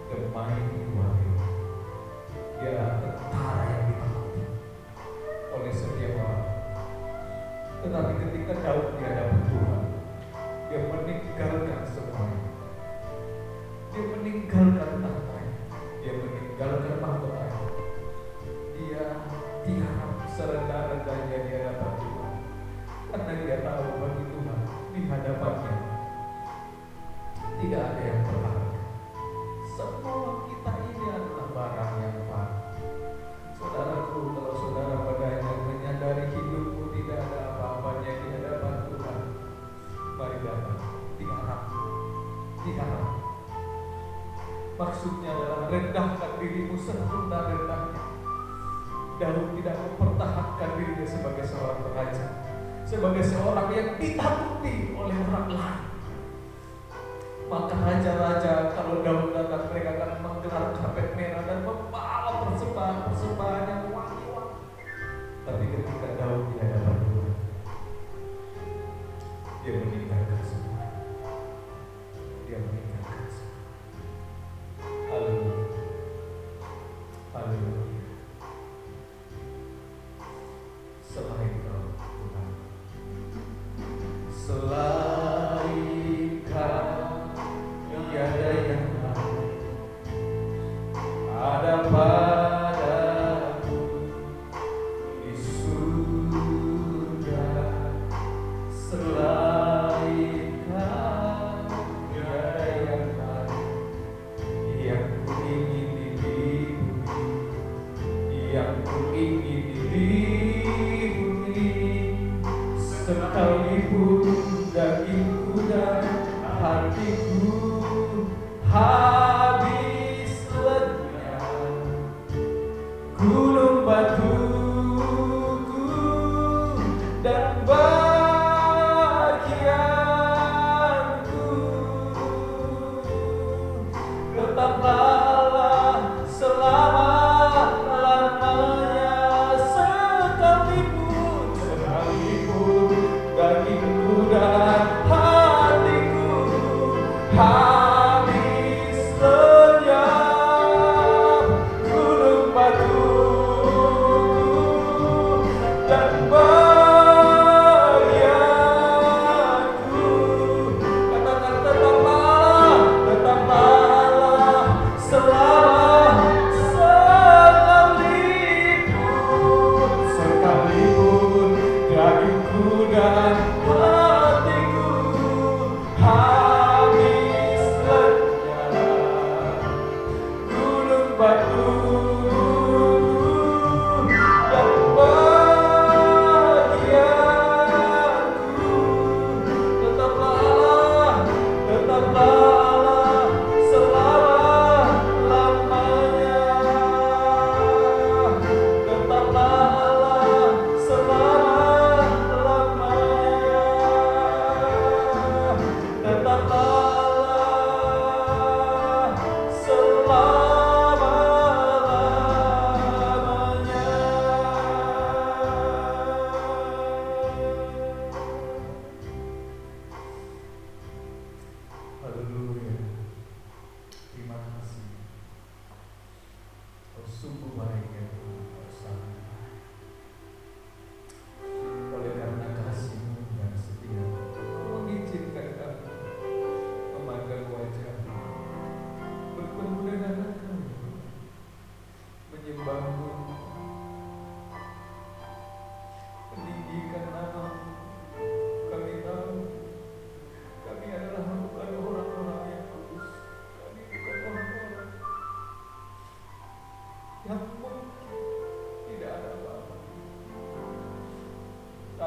S2: the mighty warrior. Dia adalah tentara yang ditakuti oleh setiap orang. Tetapi ketika Daud di hadapan Tuhan, dia meninggalkan semuanya. Dia meninggalkan tahtanya, dia meninggalkan mahkotanya. Dia diam serendah-rendahnya di hadapan Tuhan, karena dia tahu bagi Tuhan di hadapannya tidak ada yang berharga. Semua kita ini adalah barang yang fana. Saudaraku, kalau saudara padanya menyadari hidupmu tidak ada apa-apanya di hadapan Tuhan, mari datang, diharap. Maksudnya adalah rendahkan dirimu serendah-rendahnya. Daud tidak mempertahankan dirinya sebagai seorang raja, sebagai seorang yang ditakuti oleh orang lain. Maka raja-raja kalau Daud datang, mereka akan menggelar karpet merah dan membawa persembahan yang wangi-wangi. Tapi ketika Daud di hadapan Tuhan, dia meninggalkan semua. Dia meninggalkan semua. Haleluya. Haleluya. Selain Kau, Tuhan, selain Kau tiada yang lain ada padaku di surga. Selain Kau tiada yang lain yang ku ingin di bumi, yang ku ingin di bumi. Sekalipun dagingku dan hatiku habis lenyap, gunung batuku dan bagianku tetaplah selama-lamanya. Sekalipun dagingku dan hatiku habis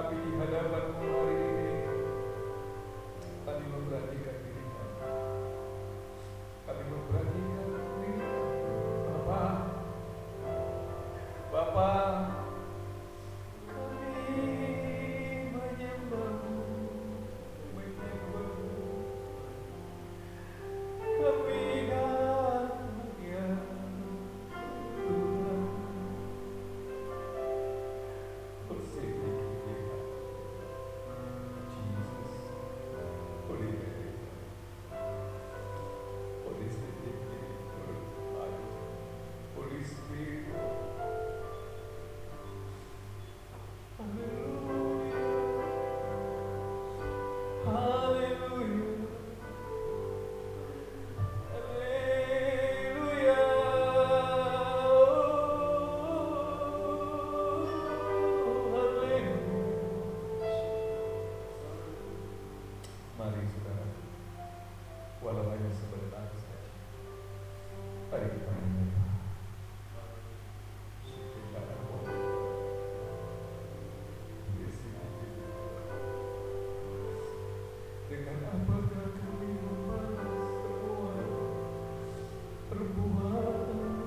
S2: kami di hadapan-Mu hari ini. Kami memberanikan diri kami. Kami memberanikan diri kami. Bapa, kami menyembah-Mu, menyembah-Mu. Kami datang ya Tuhan. Bersih diri Jesus, Holy Spirit, Holy Spirit, Holy Spirit. Hallelujah, Hallelujah, Hallelujah. Mari saudara, walau hanya sebentar saja, mari kita menyembah. Dengan apakah kami membalas semua perbuatan?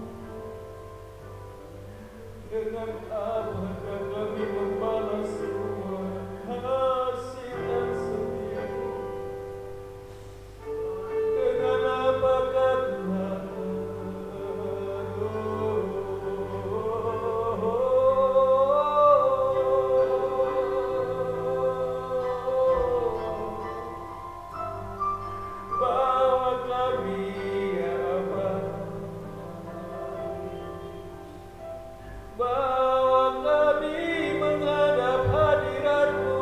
S2: Dengan apakah kami membalas semua kasih dan setia? Dengan apakah Tuhan? Bawa kami ya Bapa, bawa kami menghadap hadirat-Mu,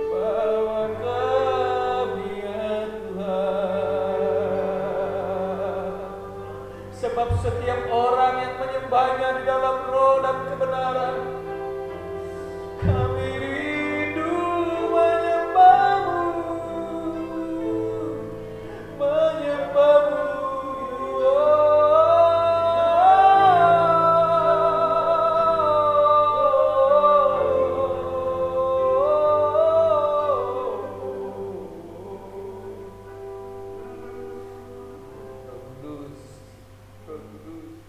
S2: bawa kami ya Tuhan. Sebab setiap orang yang menyembah-Nya di dalam roh dan kebenaran, kami rindu menyembah-Mu, menyembah-Mu, Kudus, Kudus,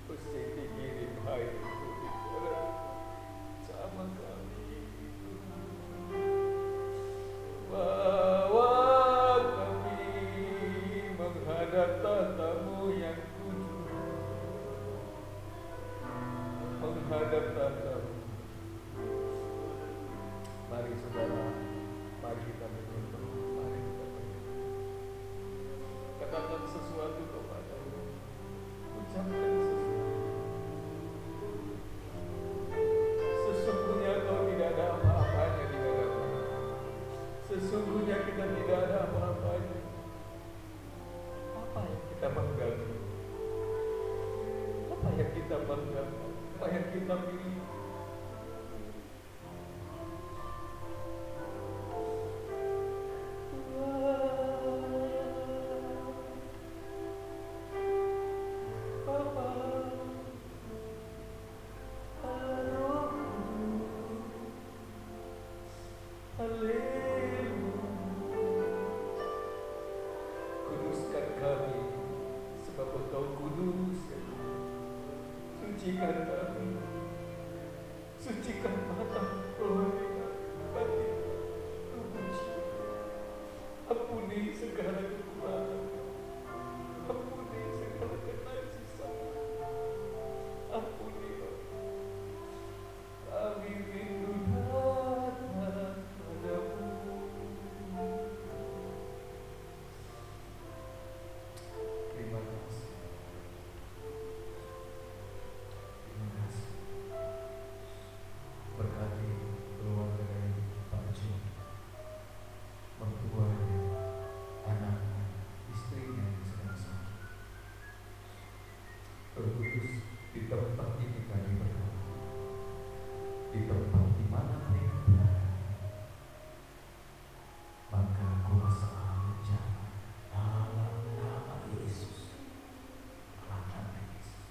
S2: bersih diri baik sama kami. Bawa kami menghadap tahta-Mu yang kudus, menghadap tahta-Mu. Mari saudara, mari kita menyembah, mari kita menyembah. Katakan sesuatu kepada-Mu, ucapkan sesuatu. Sesungguhnya Kau tidak ada apa-apanya di dalam. Sesungguhnya kita tidak ada apa-apanya. Apa yang kita banggakan? Apa yang kita banggakan? Apa yang kita miliki? Kuduskan kami, sebab Engkau kudus. Sucikan kami, sucikan mata, rohani, batin, tubuh jiwa. Ampuni segala kekurangan, ampuni segala kenajisaan, ampuni kami rindu datang padamu. Terima kasih. Terima kasih. Berkati keluarga dari Pak Jo, mertuanya, anaknya, istrinya yang sedang sakit. Roh Kudus, di tempat ini kami berdoa, di tempat di mana mereka berada, maka kuasa Allah berjalan dalam nama Yesus, dalam nama Yesus.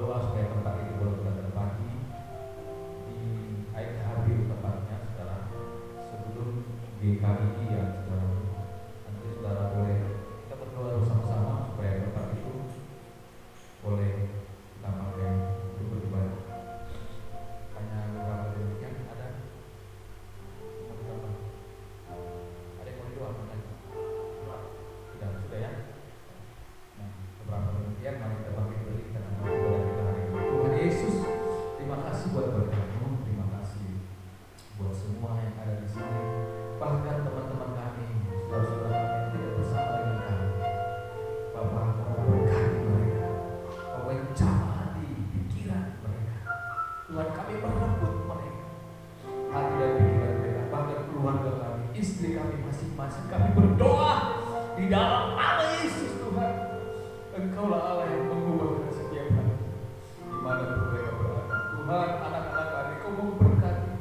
S2: berdoa supaya tempat itu boleh kita tempati di IKHB tempatnya saudara, sebelum GKI yang saudara. Nanti saudara boleh kita berdoa bersama-sama supaya tempat itu boleh kita pakai untuk beribadah. Hanya beberapa detik yang ada. Ada yang mau didoakan lagi? Sudah ya. Nah, beberapa demikian mari kita bangkit berdiri kita akan beribadah kita hari ini. Tuhan Yesus, terima kasih buat berkat-Mu, terima kasih buat semua yang ada di sini, bahkan teman-teman kami, saudara-saudara yang tidak bersama dengan kami. Bapak, Kau berkati mereka, Kau menjamah hati, pikiran mereka. Tuhan, kami merebut mereka, hati dan pikiran mereka, bahkan keluarga kami, istri kami masing-masing. Kami berdoa di dalam nama Yesus Tuhan. Engkaulah Allah yang mengubahkan setiap hari dimanapun mereka berada. Tuhan, anak-anak kami Kau memberkati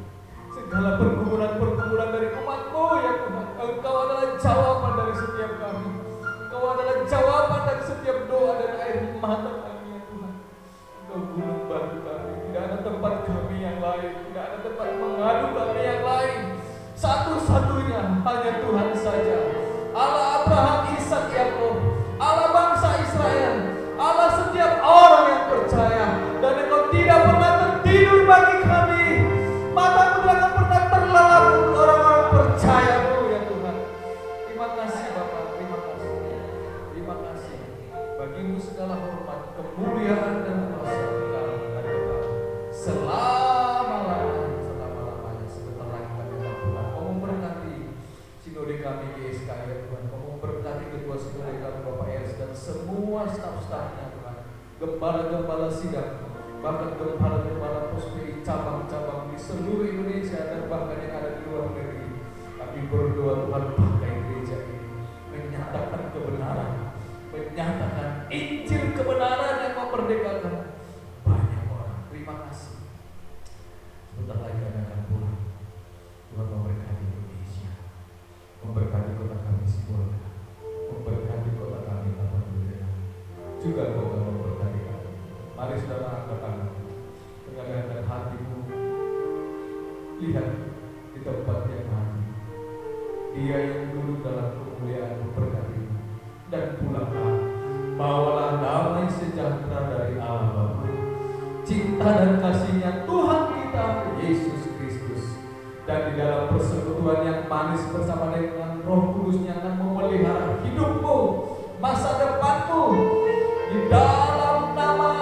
S2: segala pergumulan-pergumulan dari umat-Mu ya Tuhan. Engkau adalah jawaban dari setiap kami. Engkau adalah jawaban dari setiap doa dan air mata kami ya Tuhan. Engkau gunung batu kami. Tidak ada tempat kami yang lain. Tidak ada tempat mengadu kami yang lain. Satu-satunya hanya Tuhan saja. Allah Abraham, Ishak, Yakub, Allah bangsa Israel, Allah setiap orang yang percaya. Dan Engkau tidak pernah tertidur bagi kami. Matamu tidak akan pernah terlelap untuk orang-orang percaya-Mu ya Tuhan. Terima kasih Bapa, terima kasih. Terima kasih. Bagi-Mu segala hormat, kemuliaan dan kuasa sekarang dan kekal selama-lamanya, selama-lamanya. Sebentar lagi kami akan pulang. Kau memberkati sinode kami GSK ya Tuhan. Kau memberkati ketua sinode kami Bapak Eris dan semua staf-stafnya Tuhan. Gembala-gembala sidang, bahkan gembala-gembala pospei cabang-cabang di seluruh Indonesia dan bahkan yang ada di luar negeri. Kami berdoa Tuhan, pakai gereja ini menyatakan kebenaran, menyatakan Injil kebenaran yang memerdekakan banyak orang. Terima kasih. Sebentar lagi kami akan pulang. Tuhan memberkati Indonesia, memberkati kota kami Sibolga, memberkati kota kami Tapanuli, juga kota memberkati kami. Mari saudara angkat tangan, tegakkan hatimu, lihat di tempat yang mati. Dia yang duduk dalam kemuliaan memberkatimu, dan pulanglah, bawalah damai sejahtera dari Allah Bapa, cinta dan kasih-Nya Tuhan kita Yesus Kristus, dan di dalam persekutuan yang manis bersama dengan Roh Kudus-Nya akan memelihara hidupmu, masa depanmu, di dalam nama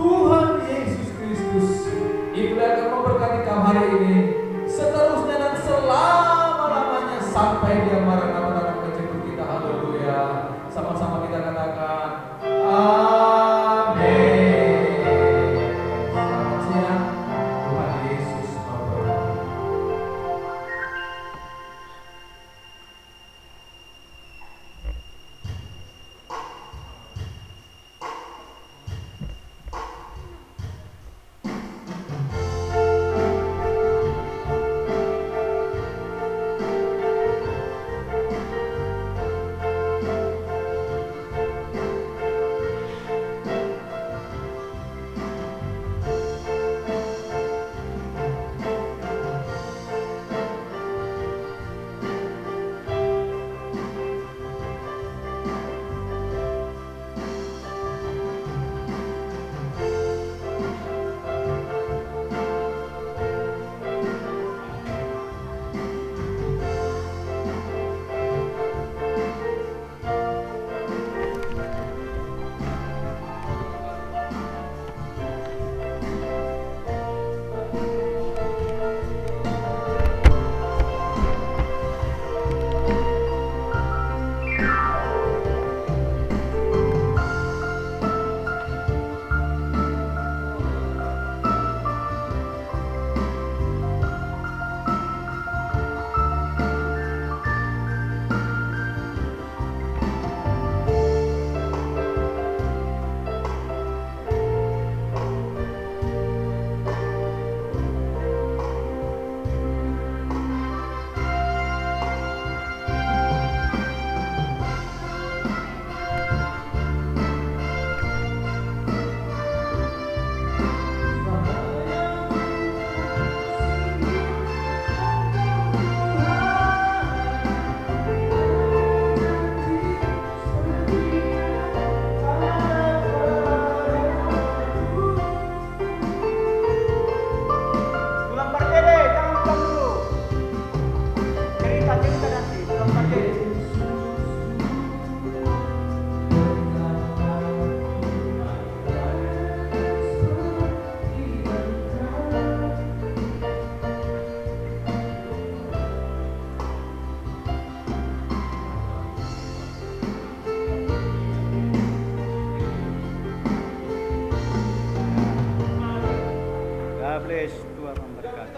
S2: Tuhan Yesus Kristus. Iblis akan memberkati kamu hari ini, seterusnya dan selama-lamanya sampai Dia Maranatha datang menjemput kita. Haleluya. Sama-sama kita katakan amin. Selamat siang. Tuhan Yesus memberkati.
S3: God bless. Tuhan memberkati.